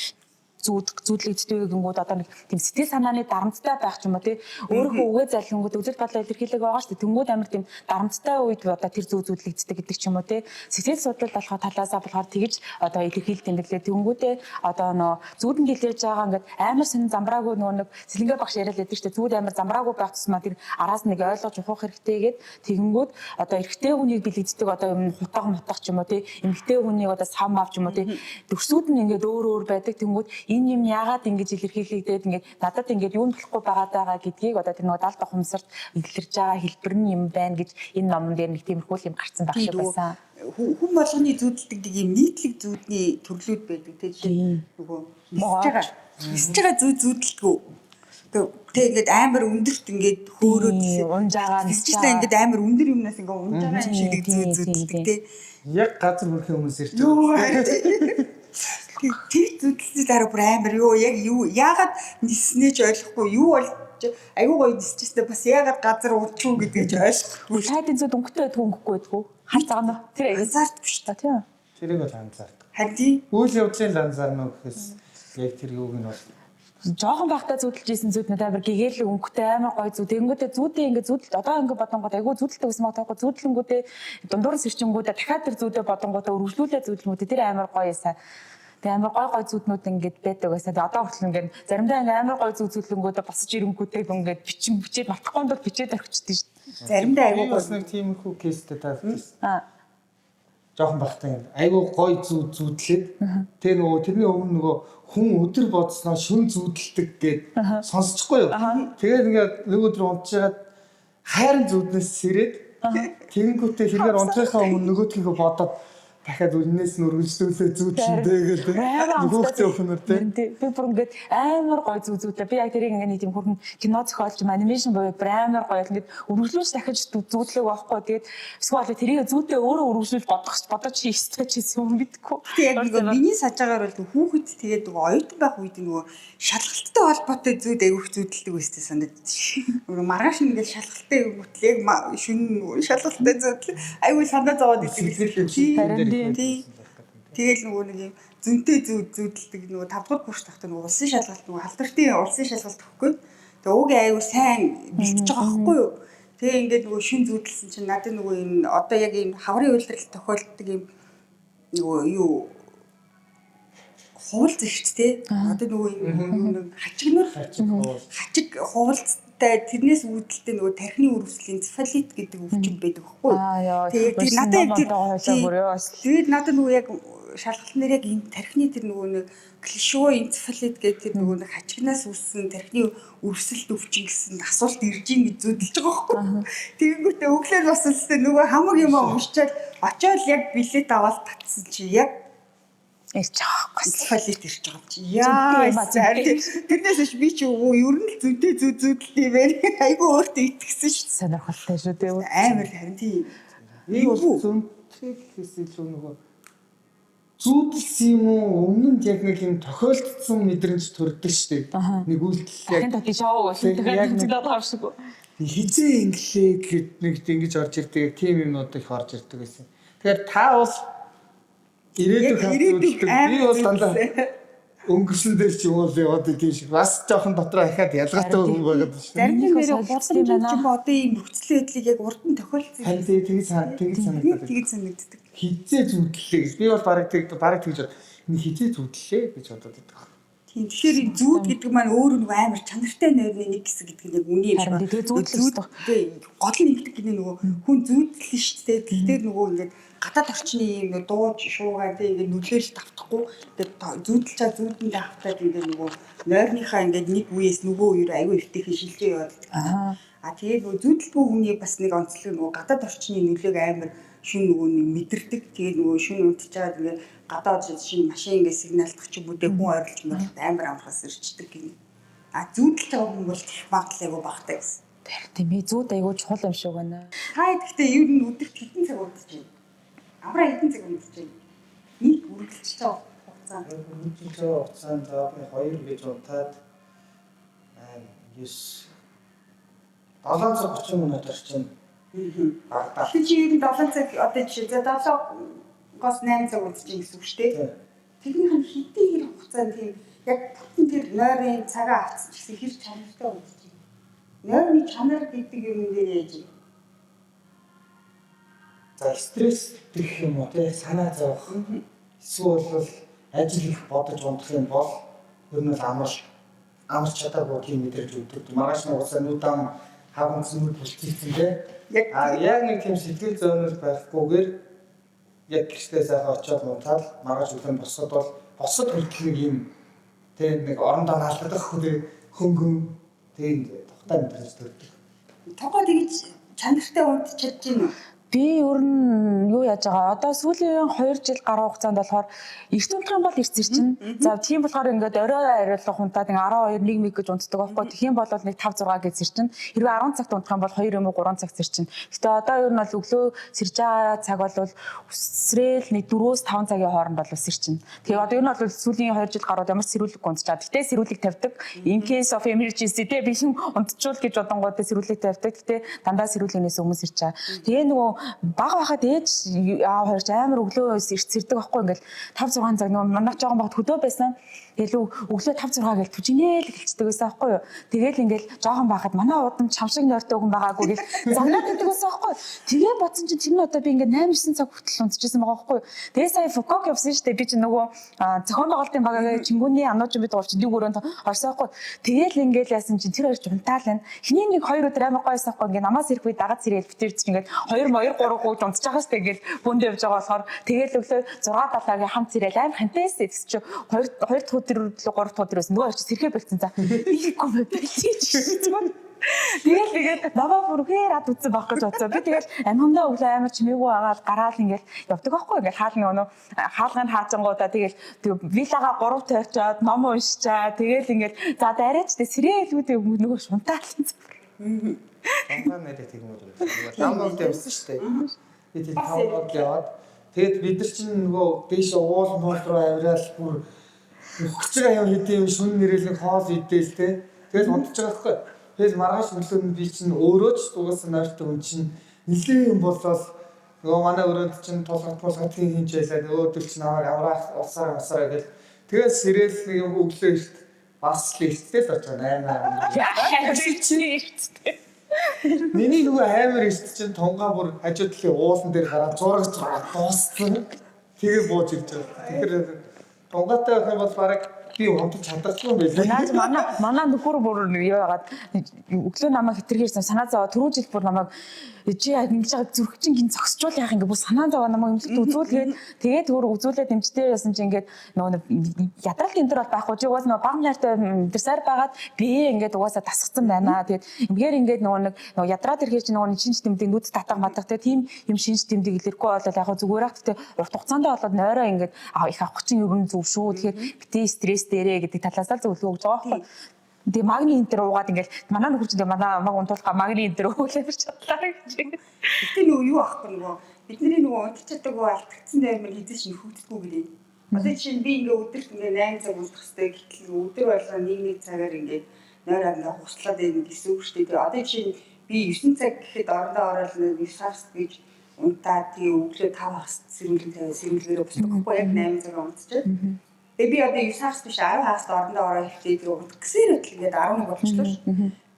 S1: зүүдлэгддэг гингүүд одоо нэг тийм сэтгэл санааны дарамттай байх ч юм уу тий өөрийнхөө үгээ залхингууд үзэл бодлоо илэрхийлэг байгаа шүү дээ. Тэнгүүд амар тийм дарамттай үед одоо тэр зүүдлэгддэг гэдэг ч юм уу тий сэтгэл судлал болохоо талаасаа болохоор тэгж одоо илэрхийлдэг тэмдэглээ. Тэнгүүдээ одоо нөө зүүдэнд илэрж байгаа ингээд амар сонин замбраагүй нөгөө нэг сэлэнгэ багш яриад байдаг шүү дээ. Зүүд амар замбраагүй байх тусмаа тэр араас нэг ойлгож ухах хэрэгтэйгээд тэгэнгүүт одоо эрэгтэй хүнийг бэлэгддэг одоо юм хутга ч юм уу тий эмэгтэй хүнийг одоо сам авч юм уу тий төгсүүд нь ингээд өөр байдаг. Тэнгүүд энэ юм яагаад ингэж илэрхийлэгдээд ингээд надад ингээд юу болохгүй байгаа гэдгийг одоо тэр нөгөө даалт ухамсарт илэрж байгаа хэлбэр нь юм байна гэж энэ номон дээр нэг тиймэрхүү юм гарцсан байх шиг байсан.
S2: Хүн болгоны зүүдэлдэг юм нийтлэг зүүдний төрлүүд байдаг тийм жишээ нөгөө нисэж байгаа зүүдэлдэггүй. Тэг ингээд амар өндөрт ингээд хөөрөөд
S1: унж байгаа
S2: нисчихлээ ингээд амар өндөр юмнаас ингээд унж байгаа юм шиг зүүдэлдэг тийм.
S3: Яг газар мөрхийн хүмүүс ирж байгаа.
S2: Тэр зүтэлцээ дараа бүр амар юу яг юу яагаад ниснэ ч ойлгохгүй юу бол аюу гоё нисчихсэн бас яагаад газар урчуу гэдгийг ч ойлгохгүй.
S1: Сайдын зүд өнгөтэй өнгөхгүй байдгүй. Хар цагаана. Тэр
S2: анзаард биш та
S1: тийм.
S3: Тэрийг бол анзаардаг.
S2: Харин
S3: үйл явдлын анзаарна гэхээс яг тэр юуг нь бол
S1: жоохон багтаа зүудэлж исэн зүуднүүд амар гэгээлэг өнгөтэй амар гоё зүуд. Тэнгүүдээ зүудээ ингээд зүудэлт одоо ингээд бодонгууд айгүй зүудэлтэй байсан байгаа таахгүй зүудлэнгүүдээ дундуур сэрчингүүдээ дахиад тэр зүудээ бодонгуудаа өргөжлүүлээ зүудлэмүүдээ тэр амар гоё эсэ. Тэгээ амар гой зүуднүүд ингээд байдаг байсан. Тэгээ одоо хүртэл ингээд заримдаа ингээд амар гой зүудлэнгүүдээ босож ирэнгүүтэй ингээд бичээд мартахгүй бол бичээд орчихдээ шүү дээ.
S2: Заримдаа айгүй
S3: бас нэг тиймэрхүү кейстэй таарсан. Жохон багтаа айгүй гой зүүдлээд тэгээ нөгөө тэрний өмнө нөгөө хүн өдөр бодсноо шүн зүүдэлдэг гэд сонсчихгүй юу. Тэгээд ингээд нэг өдөр унтчихад хайрын зүүднээс сэрээд тэгэнгүүтээ хэрэгээр унтахынхаа өмнө нөгөөдхийгөө бодоод дахиад үннээс нь өргөжлүүлээ зүүдлэндээ гэдэг. Нөгөөдөө өхнөртэй.
S1: Би бүр ингээд амар гоё зүүдлээ. Би яг тэрийг ингээд нэг тийм хөрхөн кино зохиолч анимашн боёо амар гоё ингээд өргөжлүүлж дахиж зүүдлээг байхгүй. Тэгээд эсвэл тэрийг зүүдээ өөрөө өргөжлүүлж бодож хийстэй ч юм мэдгүй.
S2: Тэгээд миний сажаагаар бол хүүхэд тэгээд нөгөө оюутан байх үед нөгөө шалгалттай холбоотой зүүд айгүйх зүүдэлдэг байсан санагдчих. Нөгөө маргааш ингээд шалгалттай өгөтл яг шүн шалгалттай зүүдэл айгүй санаа зовоод идэв. Тэгэл нөгөө нэг юм зөнтэй зүүдэлдэг нөгөө 5 дугаар курс тахтай нөгөө улсын шалгалт нөгөө халдвартын улсын шалгалт өгөхгүй. Тэгээ уугийн аюу сайн бэлтэж байгаа байхгүй юу. Тэгээ ингээд нөгөө шин зүүдэлсэн чинь надад нөгөө юм одоо яг юм хаврын үйлдэл тохиолддог юм нөгөө юу хуулц шүү дээ. Одоо нөгөө юм хачиг хуулцтай тэрнээс үүдэлтэй нөгөө тархины үрвслийн цефалит гэдэг өвчин байдаг байхгүй юу. Тэгээд надад нөгөө яг шалгалт нэр яг энэ тархины тэр нөгөө нэг клишо энцефалит гэдэг тэр нөгөө нэг хачигнаас үүссэн тархины үрвсэлт өвчин гэсэн асуулт ирж ийн гэж зүүдэлж байгаа байхгүй. Тэгэнгүүтээ өглөө бас үстэй нөгөө хамаг юм уншчаад очоод яг билет аваад татсан чи яг
S1: ирж байгаа
S2: энцефалит ирж байгаа чи. Яа тэрнээс би чи ер нь л зүйдэлт юм байна. Айгу өөртөө итгэсэн шүү дээ.
S1: Сонирхолтой шүү дээ.
S2: Амар харин тийм.
S3: Энэ бол зөнтэй гэхээс илүү нөгөө зүүдэлсэн юм уу өмнө нь яг нэг юм тохиолдсон мэдрэмж төрдөг шүү дээ. Нэг үйлдэл яг
S1: дахин татиж шоу тэгээд зүгээд авшиг.
S3: Хизээ инглээ гэхэд нэг ингэж орж ирдэг тийм юмнууд их орж ирдэг гэсэн. Тэгэхээр та бол ирээдүйг хандуулдаг. Би бол дандаа өнгөрсөн дээр ч юм уу яваад идэв шиг бас жоохон дотроо ахаад ялгаатай хүн байгаад байна шүү.
S2: Зарим нэрээ хурдан юм одоо ийм нөхцөл байдлыг яг урд нь тохиолдсон.
S3: Харин тэгж санагддаг.
S2: Тэгж санагддаг.
S3: Хизээ зүудлээ гэж. Би бол бараг тэгж бод. Энэ хизээ зүудлээ гэж бодоод байдаг.
S2: Тийм. Тэгэхээр энэ зүүд гэдэг маань өөрөө нэг амар чанартай нойрны нэг хэсэг гэдэг нь яг үний юм шиг байна.
S1: Тэгээ зүүдлээ.
S2: Гол нь ингэдэг гинэ нөгөө хүн зүүдлээ шүү дээ. Тэгэхээр нөгөө ингээд гадаад орчны юм дууж шуугаа тийм ингээд нүлээл тавтахгүй ингээд зүүдэлж чаа зүүдэндээ автаад ингээд нөгөө нойрныхаа ингээд нэг үеэс нөгөө үеэр аюу ихтэйхэн шилжээ яваад. Тэгээд нөгөө зүүдэлгүй хүний бас нэг онцлог нөгөө гадаад орчны нөлөөг амар шин нөгөө нэг мэдэрдэг. Тэгээд нөгөө шин унтж чаад ингээд гадаад шин машин ингээд сигналдах ч юм уу хүн ойрлж мөрөлт амар амархаас ирчдэг гинэ. Зүүдэлж байгаа хүн бол их багтлаагүй багтаа гэсэн.
S1: Тийм ээ зүүд айгуу чухал юм шиг байна.
S2: Та гэхдээ ер нь өдөрт хэдэн цаг удаж байна? Амраа хэдэн цаг удаж байна? Нэг үргэлжлэж байгаа хугацаа.
S3: Үжилгээ хугацаанд зоогийн 2 гэж унтаад 9 730 минут орчим. Багтаа.
S2: Тэг чи ер нь 7 цаг одоо жишээ за 7-оос 8 цаг унтчих гэсэн үг шүү дээ. Тэрнийх нь хэдий хэрэг хугацаанд тийм яг бүтэн тэр нойрын цагаа авцсан ч гэсэн хэр чанартай унтчих. Нойрны чанар гэдэг юм дээр яаж юм?
S3: За стресс гэх юм уу те санаа зовох. Эсвэл ажил их бодож унтах юм бол ер нь амарч чадаагүй тийм мэдрэмж өгдөг. Маргааш нь уусаа нүдам хавцсан нүд бүлцсэн те. Яг нэг тийм сэтгэл зөөнөл байхгүйгээр яг гэртээ сайхан очиод унтаад маргааш өглөө босоод бол босод хүртэл нэг юм те нэг орондоо наалдах хөнгөн тийм тухтай мэдрэмж төрдөг.
S2: Тогоо тэгж чанартай унтчих чадж гин үү?
S1: Би ер нь юу яаж байгаа. Одоо сүүлийн 2 жил гаруй хугацаанд болохоор эрт унтах юм бол эрт чинь. За тийм болохоор ингээд орой ариулах унтаад 12 1 мэг гэж унтдаг байхгүй. Тэгэх юм бол нэг 5 6 гэж сэрчин. Хэрвээ 10 цагт унтах юм бол 2 юм уу 3 цаг сэрчин. Гэтэ одоо ер нь бол өглөө сэрж байгаа цаг бол өсрөөл нэг 4-5 цагийн хооронд бол сэрчин. Тэгээ одоо ер нь бол сүүлийн 2 жил гаруй ямар сэрүүлэг унтчаад. Гэтэ сэрүүлэг тавьдаг. In case of emergency тэ би хин унтчихвол гэж бодонгууд сэрүүлэг тавьдаг. Гэтэ дандаа сэрүүлгээс өмнө сэрч байгаа. Тэгээ нөгөө бага байхад ээж аав хоёрч амар өглөөс ирцэрдэг байхгүй ингээл 5 6 цаг нөгөө манайх жоохон багт хөдөө байсан. Тэгэл өглөө 5 6 гэж түжинээл гэлцдэг байсан байхгүй юу. Тэгэл ингээл жоохон байхад манай удам чам шиг нойртой хүн байгаагүй гэл загнаад байдаг байсан байхгүй юу. Тэгээ бодсон чинь тэр нь одоо би ингээд 8 9 цаг хүртэл унтчихсан байгаа байхгүй юу. Тэгээ сая фокок явсан шүү дээ. Би чинь нөгөө зохион байгуулалтын багийн чингүүний анууч бид уурч нэг өрөөнд орсон байхгүй юу. Тэгэл ингээл яасан чинь тэр хоёр ч унтаал байна. Хинээ нэг 2 өдөр амар гойсон байхгүй ингээд намаас ирэх үе дагаад сэрэл битэрч ингээд 2 3 гууд унтж байгаа шүү дээ ингээд бүнд явж байгаа болохоор тэгэл өглөө 6 7-гийн хамт сэрэл амар хантайс гэсэн чи 2 дахь өдөр 3 дахь өдөр байсан нөгөө чи сэрхээ болцсон за ихгүй байлээ. Тэгэл тэгээд наваа бүргээр ад үтсэн байх гэж бодсон. Би тэгэл амхамдаа өглөө амар чимээгүй агаад гараал ингээл явдаг байхгүй ингээл хаалгыг хаачингуудаа тэгэл вилага 3 тавьчаад ном уншчаа тэгэл ингээл за дараач тэ сэрээлүүдээ нөгөө шунтаалсан.
S3: Тангаа нэрээ тэгмээр байна. Даунлоад явсан шүү дээ. Би тэр даунлоад яваад тэгээд бид нар чинь нөгөө дэш уул мол руу авирал бүр өгч байгаа юм хэдийн шүн нэрэлэг хоол идээл те. Тэгээд унтж байгаа байхгүй. Тэгээд маргааш өглөө нь би чинь өөрөө ч дугаас нойртой хүн чинь нэлийн юм болол нөгөө манай өрөөнд чинь тулгат хинж байлаа. Нөгөө төр чинь аваад аврах усаар гэл тэгээд сэрэл нэг өглөө ирт бас л ирттэй л очоо 8
S1: Яа чи ирттэй.
S3: Миний нөгөө амар ирт чинь тунгаа бүр хажуу талын уулан дээр гараад зурагч дууссан. Тэгээ бууж ирж байгаа. Тэгэхээр тунгаатай байх юм бол бараг би унтаж чадахгүй юм байлээ.
S1: Манай нөхөр бүр юу яагаад өглөө намайг хэтэрхийрсэн санаа зовоо түрүү жил бүр намайг чи ингэж зүрх чинь гин зогсчул яах ингэ бүр санаа зовоо намайг юмсэлт үзүүлгээд тэгээд өөр үзүүлээд эмчтэй яасан чи ингээд нөгөө ядралт энэ төр бол байхгүй чи угаасаа баг найртай дэрсаар байгаад би ингээд угаасаа тасгацсан байна. Тэгээд эмгээр ингээд нөгөө ядраад ирэхээр чи нөгөө шинж тэмдэг нүд татах матах тийм юм шинж тэмдэг илэрхгүй бол яг зүгээр ах гэхдээ урт хугацаанд болоод нойроо ингээд их авах чинь ер нь зөв шүү. Тэгэхээр бити стресс дээрээ гэдэг талаас л зөвлөгөө өгж байгаа байхгүй. Тэгээ магний энэ төр уугаад ингээд манай нөхөр чинь манай маг унтуулах магний энэ төр ууглаа гэж бодлоо гэж.
S2: Гэтэ нөгөө юу ахгүй нөгөө бидний нөгөө унтч чадаагүй алдагдсан дээр мөр хэзээ ч нөхөгддөггүй гэлээ. Одоо чинь би ингээ өдөрт ингээ 8 цаг унтах хэрэгтэй гэтэл өдөр болгоо 1 цагаар ингээ нойроо ингээ хуслаад байна гэсэн үг шүү дээ. Одоо чинь би 9 цаг гэхэд орондоо ороод 9 сард гэж унтаад тэгээ өглөө 5 хагас сэрүүлгээрээ босдоггүй яг 8 цаг унтчихад. Тэгээ би одоо 9 хагас биш 10 хагас орондоо ороод ихтэй тэгээ унтах гэсээр хөтл ингээд 11 болчихлоо шүү.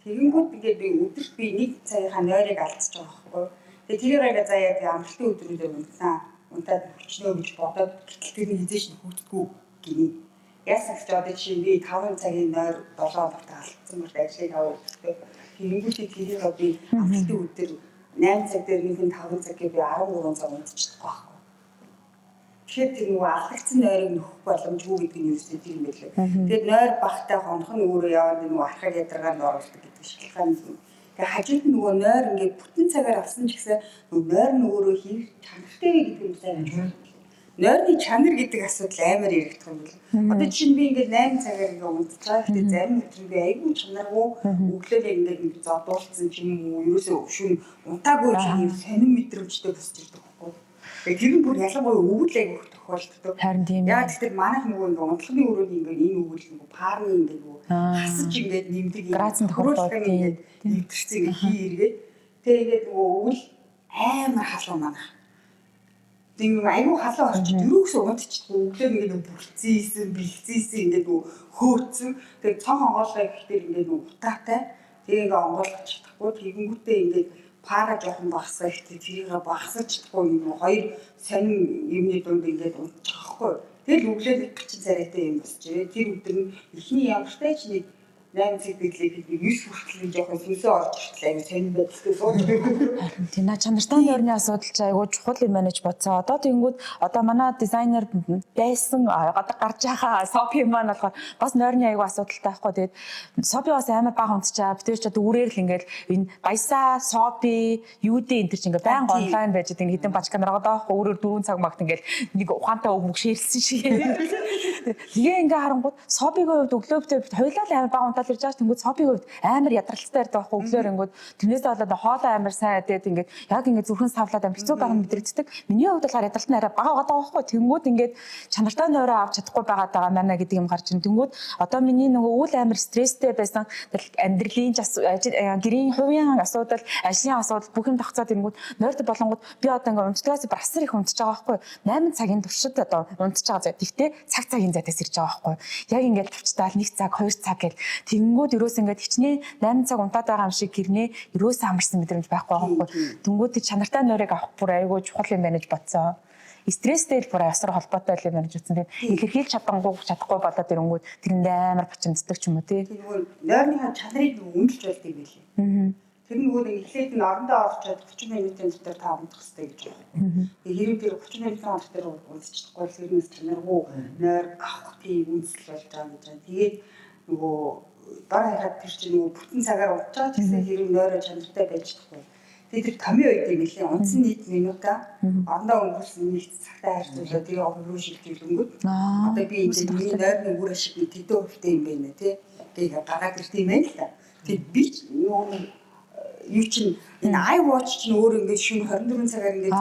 S2: Тэгэнгүүт ингээд би өдөрт би 1 цагийнхаа нойрыг алдчихж байгаа байхгүй. Тэгээ тэрийгээ заяа тэгээ амралтын өдрүүдэд унтаад өчнөө гэж бодоод гэтэл тэр нь хизээш нөхөгддөггүй гинэ. Яасан ч одоо чинь би 5 цагийн нойр 7 хоногт алдсан бол ажлыг авах хэрэгтэй. Тэгэнгүүт тэрийгээ би амралтын өдөр 8 цаг дээр нэг нь 5 цаг гээ би 13 цаг унтчихдаг байхгүй. Тэгэхээр тэр нөгөө алдагдсан нойрыг нөхөх боломжгүй гэдэг нь юу гэсэн тийм байлээ. Тэгээд нойр багтай хонох нь өөрөө яваад нөгөө архаг ядаргаанд оруулдаг гэдэг шалтгаан юм. Тэгээд хажууд нь нөгөө нойр ингээд бүтэн цагаар авсан ч гэсэн нойр нь өөрөө хэр чанартай вэ гэдэг нь сайн байна. Нойрны чанар гэдэг асуудал амар яригдах юм байна. Одоо чинь би ингээд 8 цагаар ингээд унтцаа. Тэгээд зарим өдөр би айгүй чанаргүй өглөө ингээд зодуулсан ч юм уу ерөөсөө шүн унтаагүй ч юм сонин мэдрэмжтэй босч ирдэг. Тэр нь бүр ялангуяа өвөл айгүйх тохиолддог.
S1: Харин тийм.
S2: Яг тэр манайх нөгөө ингээ унтлагын өрөөний ингээ энэ үгэл нөгөө парны ингээ нөгөө хасаж ингээ нэмдэг
S1: градусын тохиолдол
S2: ингээ нэвтэрсэн ингээ хий эргээд тэгээ ингээ нөгөө үгэл амар халуун манайх. Тэг нэг аюу халуун орчид өрөөс унтчихгүй өглөө ингээ бүрцээсэн бэлцээсэн ингээ нөгөө хөөцсөн тэг цон хонгоолгоо ихтэй ингээ нөгөө утаатай тэг ингээ онгоолгож чадахгүй тэгэнгүүтээ ингээ пара жоохон багсаа ихтэй тэрийг багсаж чадахгүй юм хоёр сонин юмны дунд ингээ унтчих واخхой тэгэл өглөө 30 царайтай юм босчээ тэр өдөр нь эхний ямартай ч нэг 8 цаг дэглээ гэдэг 9 хүртэл жоохон сүнсээ орж иртлээ аюу сонин байдалтай сууж.
S1: Тийм наа чанартай нойрны асуудал ч айгүй чухал юм байна гэж бодсоо. Одоо тэгэнгүүт одоо манай дизайнер байсан одоо гарч байгаа Софи маань болохоор бас нойрны айгүй асуудалтай байхгүй. Тэгээд Софи бас амар бага унтчаа. Бид ч одоо үрээр л ингээл энэ баясаа Софи юудэ энэ ч ингээ байнга онлайн байж байгаа хэдэн бач камераа даахгүй өөрөөр 4 цаг магт ингээл нэг ухаантай үг мөг ширсэн шиг. Тэгээ ингээ харангууд Софигийн хувьд өглөөтэй хоёлаа л амар бага унтаад ирж байгаа тэнгууд Софигийн хувьд амар ядралтай байдаг байхгүй өглөөр ингүүд тэрнээс болоод хоолой амар сайн адээд ингээд яг ингээд зүрхэн савлаад амар хэцүү байгаа мэдрэгддэг. Миний хувьд болохоор ядралт нь арай бага байгаа байхгүй тэнгууд ингээд чанартай нойроо авч чадахгүй байгаа маа гэдэг юм гарч ин тэнгууд одоо миний нөгөө үйл амар стресстэй байсан амьдралын гэрийн хувийн асуудал ажлын асуудал бүх юм тагцаад ингүүд нойртой болонгууд би одоо ингээд унтдагаас брасар их унтж байгаа байхгүй 8 цагийн туршид одоо унтж байгаа. Тэгтээ цагийн зайдаас ирж байгаа байхгүй яг ингээд тавчтаал 1 цаг 2 цаг гэл тэнгүүд ерөөс ингээд хичнээн 8 цаг унтаад байгаа юм шиг гэрнээ ерөөс амарсан мэдрэмж байхгүй байхгүй. Тэнгүүд чанартай нойрыг авах бүр айгүй чухал юм байна гэж бодсон. Стресстэй л бүр асар холбоотой юм байна гэж үзсэн. Тэгээд илэрхийлж чадахгүй болоод ирэнгүүд тэрэнд амар бачимддаг ч юм уу тий.
S2: Тэгвэл нойрны чанарыг үнэлж болдог юм билээ. Тэр нөгөө эхлээд нь орондоо орчоод 30 минутын дотор та унтах хэрэгтэй гэж байна. Тэгээд хэрэг тэр 30 минутын дотор унтчихгүй тэрнээс чанаргүй нойр авах тийм үнэлэл болж байгаа гэж байна. Тэгээд нөгөө дор хараад тэр чинь нөгөө бүтэн цагаар унтчихаа гэсэн хэрэг нойроо чанартай байж чадахгүй. Тэгээд тэр томьёо үед юм лээ. Унтсан нийт минутаа орондоо өнгөрсөн нийт цагтаа харьцуулаад тэгээ өөрөө шилжүүлэнгүүт одоо би энэ миний нойрны үр ашиг нь тэдэн хувьтай юм байна тий. Тэгээд гараад ирт юм байна л да. Тэгээд би нөгөө юу чинь энэ iWatch чинь өөр ингээд шөнө 24 цагаар ингээд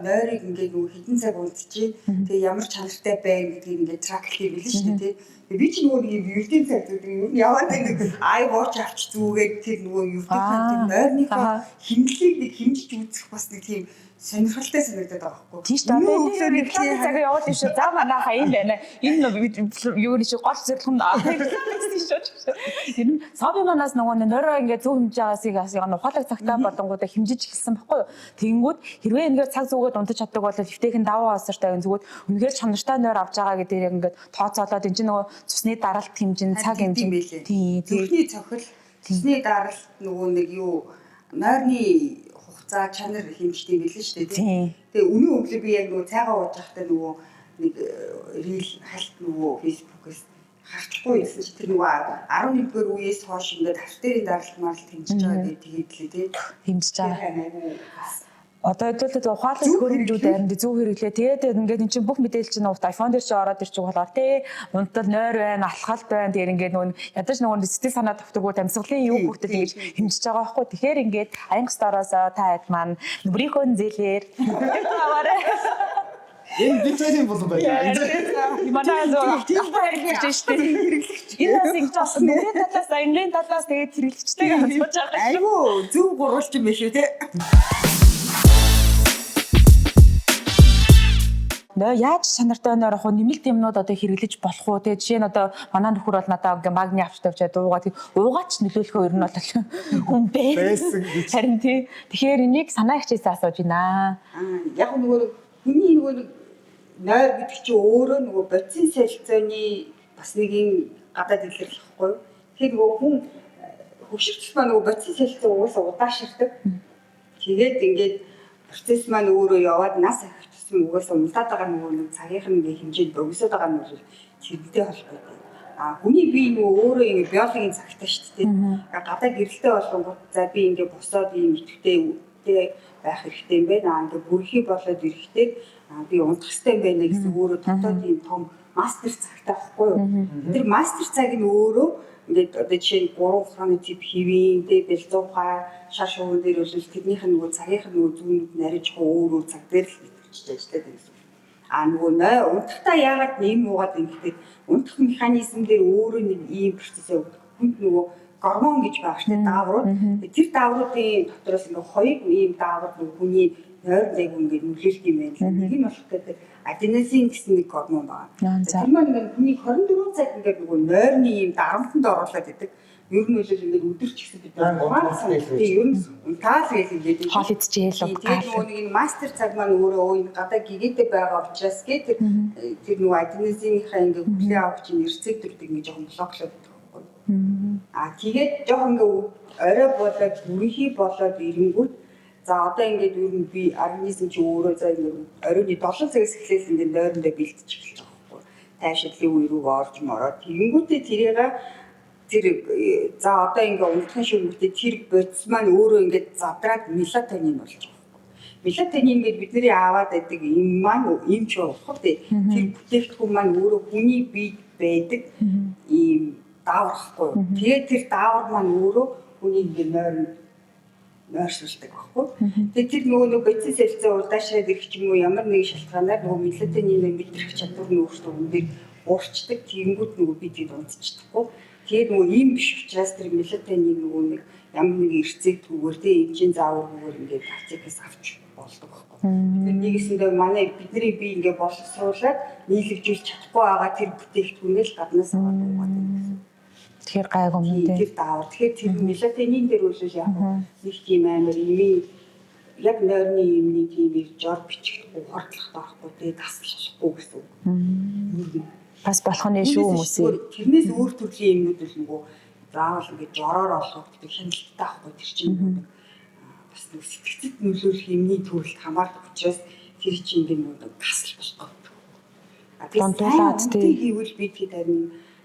S2: нойрыг ингээд нөгөө хэдэн цаг унтчихээ. Тэгээ ямар чанартай байна гэдгийг ингээд трак хийх билээ шүү дээ тий. Тэгээ би чинь нөгөө нэг ердийн цаг зүгээр юу яваад нэг iWatch авч зүгээд тэр нөгөө ердийн цаг тэр нойрныхоо хэмнэлийг нэг хэмжиж үзэх бас нэг тийм сонирхолтой санагдаад байгаа байхгүй.
S1: Тийм шүү дээ. Энэ цагаа явуулж шүү. За манайхаа юм байна. Энэ юу нэг гол зөвлөх нь шүү. Тэр нь Софи манаас нөгөө нойроо ингээд зөв хэмжиж байгаас ухаалаг цагтаа болонгуудаа хэмжиж эхэлсэн байхгүй юу. Тэгэнгүүт хэрвээ ингээд цаг зүгээд унтаж чаддаг бол эвтэйхэн даваа осортой зүгээд үнэхээр чанартай нойр авч байгаа гэдэг яг ингээд тооцоолоод энэ чинь нөгөө цусны даралт хэмжин цаг хэмжин тийм
S2: зүрхний цохил цусны даралт нөгөө нэг юу нойрны за чанар хэмждэг билээ шүү дээ. Тэгээ өнөө өглөө би яг нөгөө цайгаа ууж байхдаа нөгөө нэг рил халт нөгөө фэйсбүүкээс харчихгүй байсан чи тэр нөгөө 11-р үеэс хойш ингээд хавтэрийн даралт маралт хэмжиж байгаа гэдэг хэлээ тий.
S1: Хэмжиж байгаа. Одоо хэдүүлээд ухаалаг хөрөмжүүд амьд зөв хэрэглээ. Тэгээд ингээд эн чинь бүх мэдээлэл чинь iPhone дээр чи ороод ирчих болохоор тий унтал нойр байна, алхалт байна. Тэгээд ингээд нөгөө ядаж нөгөө сэтгэл санаа давтаргууд амьсгалын юу бүгд ингэж хэмжиж байгаа байхгүй. Тэгэхээр ингээд аянга стороос та хэд маань нүрийнхөө зээлээр аваарай.
S3: Энэ битүүний болов байна.
S1: Манай зөв тийм хэрэглэж штэ. Энэ нэг жоо нүрийн талаас тэгээд хэрэглэжтэй гэж бодож байгаа.
S2: Айгу зөв гурвалж юм биш үү те.
S1: Яаж чанартай нойр ах нэмэлт юмнууд одоо хэрэглэж болох уу? Тэгээ жишээ нь одоо манай нөхөр бол надад ингээ магний авч тавьчаад уугаад уугаач нөлөөлөхөө ер нь бол хүн байсан. Харин тий. Тэгэхээр энийг санаа хичээсээ асууж байна.
S2: Яг нөгөө хүний нөгөө нойр гэдэг чинь өөрөө нөгөө бодисын солилцооны бас нэг юм гадаад илэрлэх байхгүй юу? Тэгэхээр нөгөө хүн хөвшөрч маань нөгөө бодисын солилцоо угаасаа удаашрдаг. Тэгээд ингээд процесс маань өөрөө яваад нас угаасаа унтаад байгаа нөгөө цагийнх нь ингээ хэмжээд богисоод байгаа нь чирэлтэй холбоотой. Хүний бие нөгөө өөрөө ингээ биологийн цагтай шүү дээ. Гадаа гэрэлтэй болгонгууд за би ингээ босоод ийм идэвхтэй байх хэрэгтэй юм байна. Ингээ бүрхий болоод ирэхдээ би унтах хэрэгтэй юм байна гэсэн өөрөө дотоод ийм том мастер цагтай байхгүй юу? Тэр мастер цаг нь өөрөө ингээд одоо жишээ нь 3 хроноотип хэвийн тэгэл 100 шар шугуун дээр бол тэрнийх нь нөгөө цагийнх нь нөгөө зүүнүүд нариж өөр цаг дээр л ажилладаг гэсэн. нөгөө нойр унтахтаа яагаад нэм уугаад ингэхдээ унтах механизм дээр өөрөө нэг ийм процессээ хүнд нөгөө гормон гэж байгаа шүү дээ дааврууд. Тэр даавруудын дотроос ингээ хоёр ийм даавар нөгөө хүний нойрыг ингээ нөлөөлөх юм байна. Нэг нь болохоор аденозин гэсэн нэг гормон байна. Тэр маань ингээ хүний 24 цаг ингээ нөгөө нойрны ийм дарамтанд оруулаад идэг. Ер нь бол ингээд өдөрч гэсэн бид ер нь унтаал гэж ингээд
S1: хоол идчихээл
S2: тэгээд нөгөө нэг мастер цаг маань өөрөө энэ гадаа гигээтэй байгаа учраас тэр нөгөө аденозинийхаа ингээд хүлээ авах чинь рецепторыг ингээд жоохон блоклоод байдаг байхгүй. Тэгээд жоохон ингээд орой болоод бүрхий болоод ирэнгүүт за одоо ингээд ер нь би организм чи өөрөө за ингээд оройны 7 цагаас эхлээл ингээд нойрондоо бэлтэж эхэлж байгаа байхгүй. Тайвширлын үе рүү орж мороод тэгэнгүүтээ тэрийг тэр за одоо ингээ унтахын шүмгтээ тэр бодис маань өөрөө ингээ задраад мелатонин болж байгаа. Мелатонин гэдэг бидний аваад байдаг юм маань юм ч болох тий. Тэр бүтээгдэхүүн маань өөрөө хүний биед байдаг ийм дааврахгүй. Тэгээд тэр даавар маань өөрөө хүний ингээ нойрсуулдаг байхгүй. Тэгээд тэр нөгөө бодис хэлцээ урдаашраад ирэх юм уу ямар нэг шалтгаанаар нөгөө мелатонин мэдрэх чадвар нь өөртөө өндөр уурчдаг. Тэгэнгүүт нөгөө бид унтчихдаггүй. Тэгээд нөгөө ийм биш учраас тэр мелатонин нөгөө нэг ямар нэг рецептүүгээр тэ эвжин зааваргүйгээр ингээд аптекээс авч болдог байхгүй. Тэгэхээр нэгэсэндээ манай бидний бие ингээд боловсруулаад нийлэгжүүлж чадахгүй байгаа тэр бүтээгдэхүүнээ л гаднаас аваад уугаад байна.
S1: Тэгэхээр гайгүй юм дээ.
S2: Тэр даавар. Тэгэхээр тэр мелатонин дээр үл яг нэг тийм амар имийн яг нойрны имний тийм жор бичих ухаардлах байхгүй тэгээд таслахгүй гэсэн үг.
S1: Бас болох нь шүү хүмүүсээ.
S2: Тэрнээс өөр төрлийн юмнууд л нөгөө заавал ингээд жороор олох гэдэг хяналттай байхгүй тэр чинь бас нэг сэтгцэд нөлөөлөх юмний төрөлд хамаардаг учраас тэр чинь ингээд нөгөө гасл болох.
S1: Донтуулаад тий
S2: хийвэл би тэр харин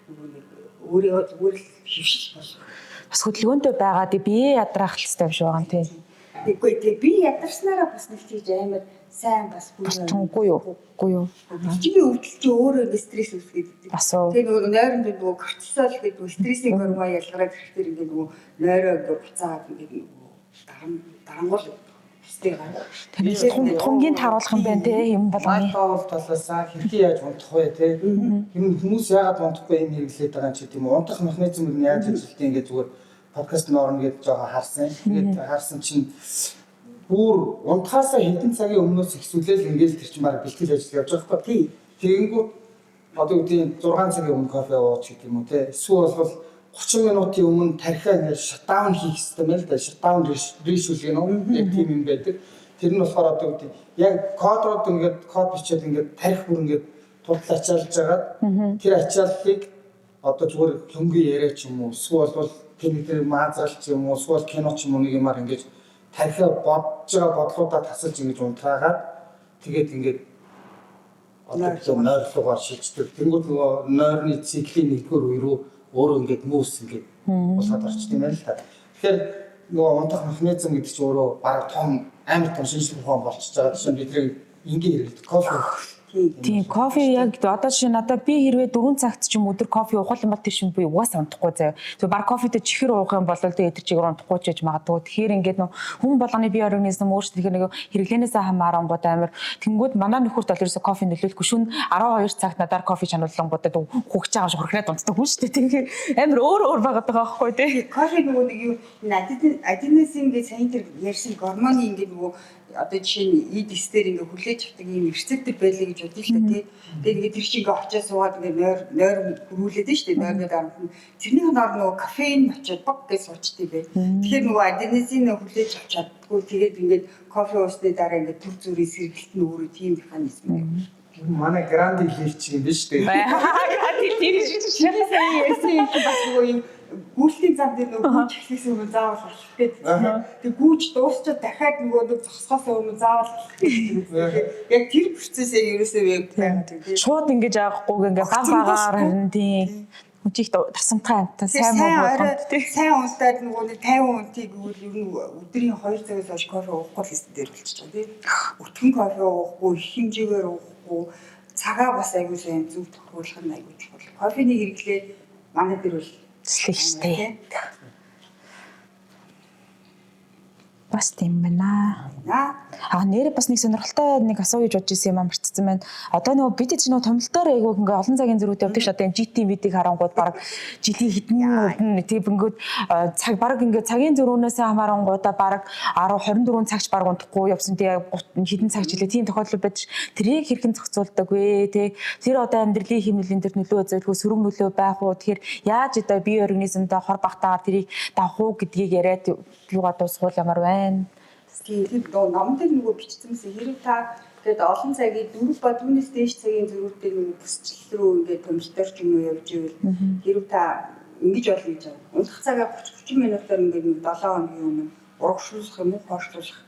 S2: нөгөө нэг өөрөө зүгээр л хөвшил болох.
S1: Бас хөдөлгөөнтэй байгаа тий бие ядраах хэрэгтэй юм шиг байгаа юм тий.
S2: Тэгэхгүй тий би ядарснараа бас нэг тийж амар сайн бас
S1: үгүй юу.
S2: Чигийн өвдөл чи өөрөө ингэ стресс үүсгээд
S1: бас уу.
S2: Тэгээ нөгөө нойронд нөгөө кортизол гэдэг стрессийн гормон ялгараад ирэхээр ингээ нөгөө нойроо ингээ буцаад ингээ нөгөө дарангуул
S1: тунгийн тааруулах юм байна те юм болгоно.
S3: Майтаул талаасаа хэрхэн яаж унтах вэ те. Энэ хүмүүс яагаад унтахгүй юм хэрэглээд байгаа юм чи тийм унтах механизм нь яаж ажилладаг ингээ зүгээр подкаст норн гэж жоо харсан. Тэгээд харсан чинь бүр унтахаасаа хэдэн цагийн өмнөөс ихсүүлэл ингээл тэр чинь баг бэлтгэл ажил явж байгаа байхгүй. Тэгэнгүүт одоо үгийн 6 цагийн өмнө кофе ууч гэдэг юм уу те. Эсвэл бол 30 минутын өмнө тархиа ингээд шатдаун хийх хэрэгтэй мэл да. Шатдаун ришүүлэх нь яг тийм юм байдаг. Тэр нь болохоор одоо үгүй яг кодрууд ингээд код бичээд ингээд тарих бүр ингээд тултал ачаалж байгаа. Тэр ачааллыг одоо зүгээр хөнгөн яриа ч юм уу эсвэл бол тэр маазалч юм уу эсвэл кино ч юм уу нэг юмар ингээд тархиа бодж байгаа бодлуудаа тасалж ингэж унтраагаад тэгээд ингээд одоо нойрлогоор шилждэг. Тэнгүүд нөгөө нойрны циклийн нэгдүгээр үе рүү өөрөө ингээд мөс ингээд болоод орчдөг юм байна л та. Тэгэхээр нөгөө унтах механизм гэдэг чинь өөрөө бараг том амар том шинжлэх ухаан болчихж байгаа. Жишээ нь бидний энгийн хэрэглэдэг кофе.
S1: Тийм кофе яг одоо жишээ надад би хэрвээ 4 цагт ч юм өдөр кофе уух юм бол тэр шин би угаасаа унтахгүй заяа. Тэгээ баг кофетэй чихэр уух юм бол тэгээ тэр чигээр унтахгүй ч гэж магадгүй. Тэгэхээр ингээд нөө хүн болгоны бие организм өөрсдөө тэгэхээр нэг хэрэглэнээсээ хамаарангууд амар тэнгүүд манай нөхөрт бол ерөөсө кофе нөлөөлөхгүй шүн 12 цагт надаар кофе чануулангуудад хөгж байгаа шиг хөрхрээд унтдаг хүн шүү дээ. Тэгэхээр амар өөр байгаад байгаа байхгүй тий.
S2: Кофе нөгөө нэг юу аденозин гэж сайн тэр ярьсан гормоны ингээд нөгөө одоо жишээ нь эдис дээр ингээ хүлээж авдаг юм рецептор байлаа гэж бодъё л та тий. Тэгээд ингээ тэр чинь ингээ очиж суугаад ингээ нойр хөрүүлээд нь шүү дээ. Нойрны дарамт нь тэрний ханаар нөгөө кофеин очиод бог гэж суучдаг бай. Тэгэхээр нөгөө аденозин хүлээж авч чаддгүй тэгээд ингээ кофе уусны дараа ингээ төр зүрийн сэргэлт нь өөрөө тийм механизм юм.
S3: Манай гранди хийчих юм биш үү?
S1: Гранди тийм шүү дээ.
S2: Яасан бас нөгөө юм гүйлтийн зам дээр нөгөө гүйж эхлэхээс өмнө заавал алах гэдэг. Тэг гүйж дуусчаад дахиад нөгөө нэг зогсохоос өмнө заавал алах гэдэг. Яг тэр процессыг ерөөсөө байгаад тийм.
S1: Шууд ингэж авахгүй ингээ бав багаар харин тийм. Үжигт тасамтгай амтаа сайн болгонд тийм.
S2: Сайн унтаад нөгөө нэг 50 унтыг өгвөл ер нь өдрийн 2 цагаас хойш кофе уухгүй л хэсэг дээр болчихж байгаа тийм. Өтгөн кофе уухгүй, их хэмжээгээр уухгүй, цагаа бас аягүй сайн зөв тохируулах нь аягүй чухал. Кофений хэрэглээ манай дээр бол
S1: Слэштэй. Бас тийм байна. Нэрээ бас нэг сонирхолтой нэг асуу гэж бодож ирсэн юм марцсан байна. Одоо нөгөө бид чинь нөгөө томилтоор айгуу ингээ олон цагийн зөрүүтэй явдаг ш. Одоо энэ GT видеог харангууд баг жилийн хэдэн тийм ингээд цаг баг ингээ цагийн зөрүүнээс хамаарангуудаа баг 10 24 цагч баг унтахгүй явсан тийм хэдэн цаг жилээ тийм тохиолдол байдаг. Тэрийг хэрхэн зохицуулдаг вэ? Тэр одоо амьдралын хэмнэлийн дээр нөлөө үзүүлэх сөрөг нөлөө байх уу? Тэгэхээр яаж одоо бие организмдээ хор багтаагаар тэрийг давах уу гэдгийг яриад юугаа дуусгуул ямар байна?
S2: Тийм номон дээр нөгөө бичсэнээс хэрэг та тэгээд олон цагийн 4 ба түүнээс дээш цагийн зөрүүтэй нөгөө бүсчлэл рүү ингээд томилтоор ч юм уу явж ивэл хэрэг та ингэж болно гэж байна. Унтах цагаа 30 минутаар ингээд 7 хоногийн өмнө урагшлуулах юм уу, хойшлуулах.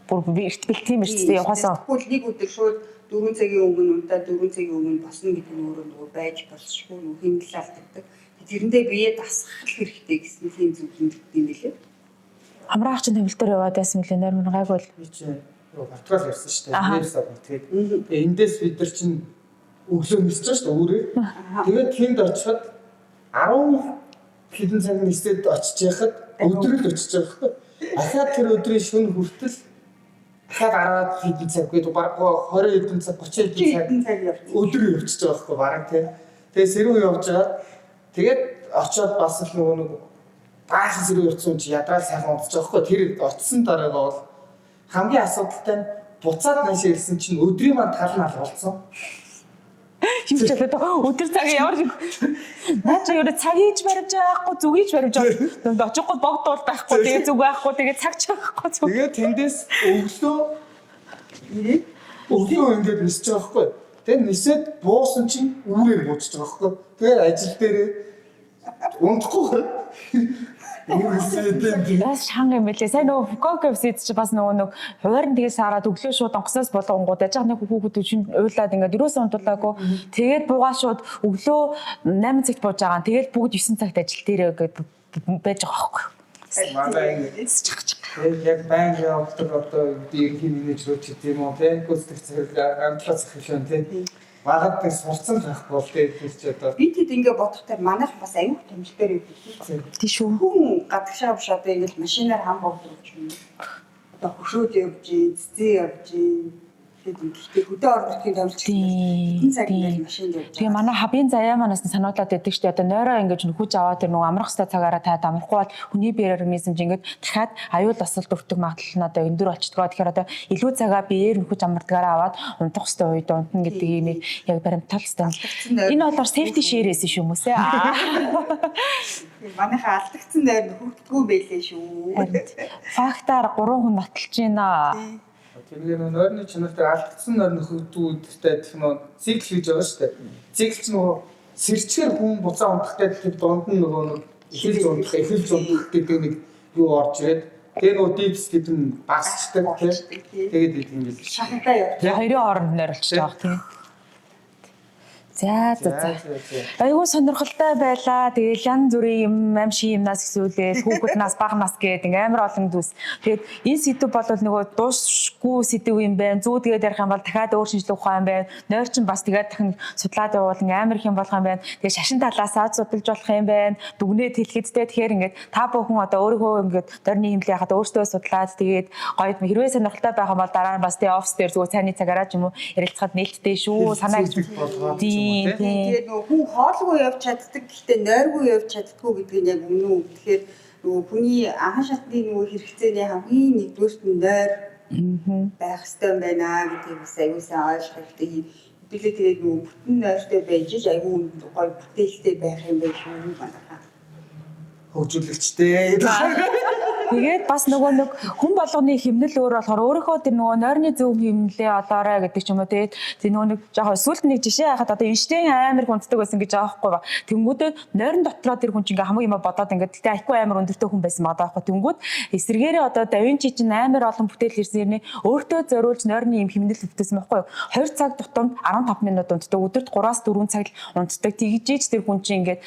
S1: Бүр эрт бэлтгийм эртээ явахаасаа.
S2: Тэгвэл нэг өдөр шууд 4 цагийн өмнө унтаад 4 цагийн өмнө босно гэдэг нь өөрөө нөгөө байж болшгүй нөгөө хэмнэл алддаг. Тэрэндээ бие дасгах хэрэгтэй гэсэн тийм зүйл юм билээ.
S1: Амраах чинь томилтоор яваад байсан мөлий нойр гайг бол
S3: Би чинь Португал ярьсан шүү дээ. Нэрс авах. Тэгээд эндээс бид нар чинь өглөө нисэж байгаа шүү дээ өөрөө. Тэгээд тэнд очиход 10 хэдэн цаг нисээд очиж яхад өдрөл очиж байгаа. Ахаад тэр өдрийн шөнө хүртэл дахиад 10 хэдэн цаг гээд баг 20 хэдэн цаг 30 хэдэн цаг өдөр явчихж байгаа байхгүй бараг тийм. Тэгээд сэрүүн явж байгаа. Тэгээд очиод бас л нөгөө нэг баахан сэрүүн явцсан чи ядраа сайхан унтж байгаа байхгүй. Тэр очисон дараагаа бол хамгийн асуудалтай нь буцаад нааш ирсэн чинь өдрийн манд тал нь алгуулсан.
S1: химч болоод өдөр цагаа ямар наа чи өөрөө цагийж барьж байхгүй зүгийж барьж байгаа. Очихгүй богдуул байхгүй тэгээ зүг байхгүй тэгээ цаг чахгүй зүг.
S3: Тэгээ тэндээс өглөө ингээд нисэж байгаа байхгүй. Тэгээ нисээд буусан чинь үүрээр буучж байгаа байхгүй. Тэгээ ажил дээрээ унтахгүй.
S1: Яс шанга юм бэлээ. Сайн нөгөө Фукокевс чи бас нөгөө хуваарн тэгээс хараад өглөө шууд онгоцноос болгонгууд яж нэг хүүхдүүд чинь уйлаад ингээд ерөөсөө унтуулаагүй. Тэгээд буугаа шууд өглөө 8 цагт бууж байгаа. Тэгээд бүгд 9 цагт ажил дээрээ ингээд байж байгаа байхгүй.
S3: Манай ингээд яг банк явуулдаг одоо ерөнхий менежерүүд ч тийм үү те гүйцэтгэх зэрэг амтлаас эхлэн те магад нэг сурцсан байх бол тэр ч одоо
S2: би тэд ингээ бодохтой манайх бас аюул томилтоор явдаг.
S1: Тий шүү.
S2: Хүн гадагшаа авш одоо ингээд машинаар хам бовдруулж байна. Одоо хөшөөд явж, цэцэн явж, тэгээд хөдөө орнотын томилч хэдэн цаг ингээд машинд явж.
S1: Тэгээ манай хабын заяа манаас сануулаад байдаг шүү дээ. Одоо нойроо ингэж нөхөж аваад тэр нөгөө амрах хэвээр цагаараа таад амрахгүй бол хүний бие организм ингээд дахиад аюул осолд өртөг магадлал нь одоо өндөр болчихдгоо. Тэгэхээр одоо илүү цагаа биеэр нөхөж амардгаараа аваад унтах хэвээр үед унтна гэдэг ийм яг баримтал хэвээр. Энэ болоор safety share-ээс шүү хүмүүс ээ.
S2: Манайхаа алдагдсан нойр нөхөгддгүй байлээ шүү.
S1: Фактаар 3 хүн баталж байна.
S3: тэргээр нойрны чанартай алдагдсан нойр нөхөгдүүдтэй гэх юм уу цикл гэж байгаа шүү дээ. Цикл ч нөгөө сэрчгээр хүн буцаа унтахтай тэр дунд нь нөгөө нэг эхэлж унтах гэдэг нэг юу орж ирээд тэгээ нөгөө дипс гэдэг нь багасчдаг тийм. Тэгээд ийм л
S2: Шахантай яв.
S1: Тэгээ хоёрын хооронд нойрлж байгаа тийм. За. Айгуу сонирхолтой байлаа. Тэгээд янз бүрийн юм шиг юмнаас эхлүүлээд хүүхэд нас бага нас гэдэг амар олон дүүс. Тэгээд энэ сэдв бол нөгөө дуусгүй сэдв юм байна. Зүүдгээд ярих юм бол дахиад өөр шинжлэх ухаан юм байна. Нойр чинь бас тэгээд дахин судлаад явуул амар их юм болох юм байна. Тэгээд шашин талаасаа судалж болох юм байна. Дүгнээд хэлэхэдтэй тэгэхээр ингээд та бүхэн одоо өөрийнхөө ингээд нойрны хэмнэлээ хахад өөртөө судлаад тэгээд гоё хэрвээ сонирхолтой байх юм бол дараа нь бас тэгээд офс дээр зүгээр цайны цагаараа ч юм уу ярилцахад нээлттэй шүү. Санаа гэж
S2: Тэгээд нөгөө хүн хоолгүй явж чаддаг гэхдээ нойргүй явж чаддгүй гэдэг нь яг үнэн үү? Тэгэхээр нөгөө хүний анхан шатны нөгөө хэрэгцээний хамгийн нэгдүгээрт нь нойр байх хэрэгтэй байна гэдгийг бас аюулсан ойлгох хэрэгтэй. Хэдүүлээ тэгээд нөгөө бүтэн нойртой байж аюул гоё бүтээлтэй байх юм байх шүү манайхаа.
S3: хөгжүүлэгчтэй.
S1: Тэгээд бас нөгөө нэг хүн болгоны хэмнэл өөр болохоор өөрийнхөө тэр нөгөө нойрны зөв хэмнэлээ олоорой гэдэг ч юм уу тэгээд нөгөө нэг жоохон сүлд нэг жишээ хахад одоо Эйнштейн амар хүнддэг байсан гэж байгаа байхгүй ба. Тэнгүүдээ нойрон дотроо тэр хүн чинь ингээм хамаг юм бодоод ингээд тэгтээ IQ амар өндөртэй хүн байсан байгаа байхгүй. Тэнгүүд эсэргээрээ одоо Да Винчи чинь амар олон бүтээл хийсэн юм өөртөө зориулж нойрны юм хэмнэл өвтөсөн байхгүй юу. 2 цаг тутамд 15 минут унтдаг. Өдөрт 3-4 цаг унтдаг. Тэгжээж тэр хүн чинь ингээд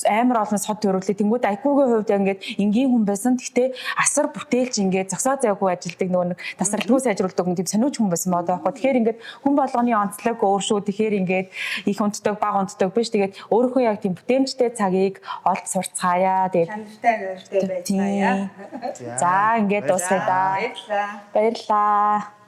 S1: амар олон сод төрүүлээ. Тэнгүүд IQ-гийн хувьд ингээд энгийн хүн байсан. Тэгтээ асар бүтээлч ингээд зогсоо зайгүй ажилдаг нөгөө нэг тасралтгүй сайжруулдаг юм тийм сониуч хүн байсан маа даахгүй. Тэгэхээр ингээд хүн болгоны онцлог өөр шүү. Тэгэхээр ингээд их унтдаг, бага унтдаг биш. Тэгээд өөрийнхөө яг тийм бүтээмжтэй цагийг олж сурцгаая. Тэгээд
S2: чанартай нэртэй байцгаая.
S1: за ингээд дуусгая да.
S2: Баярлалаа.
S1: Баярлалаа.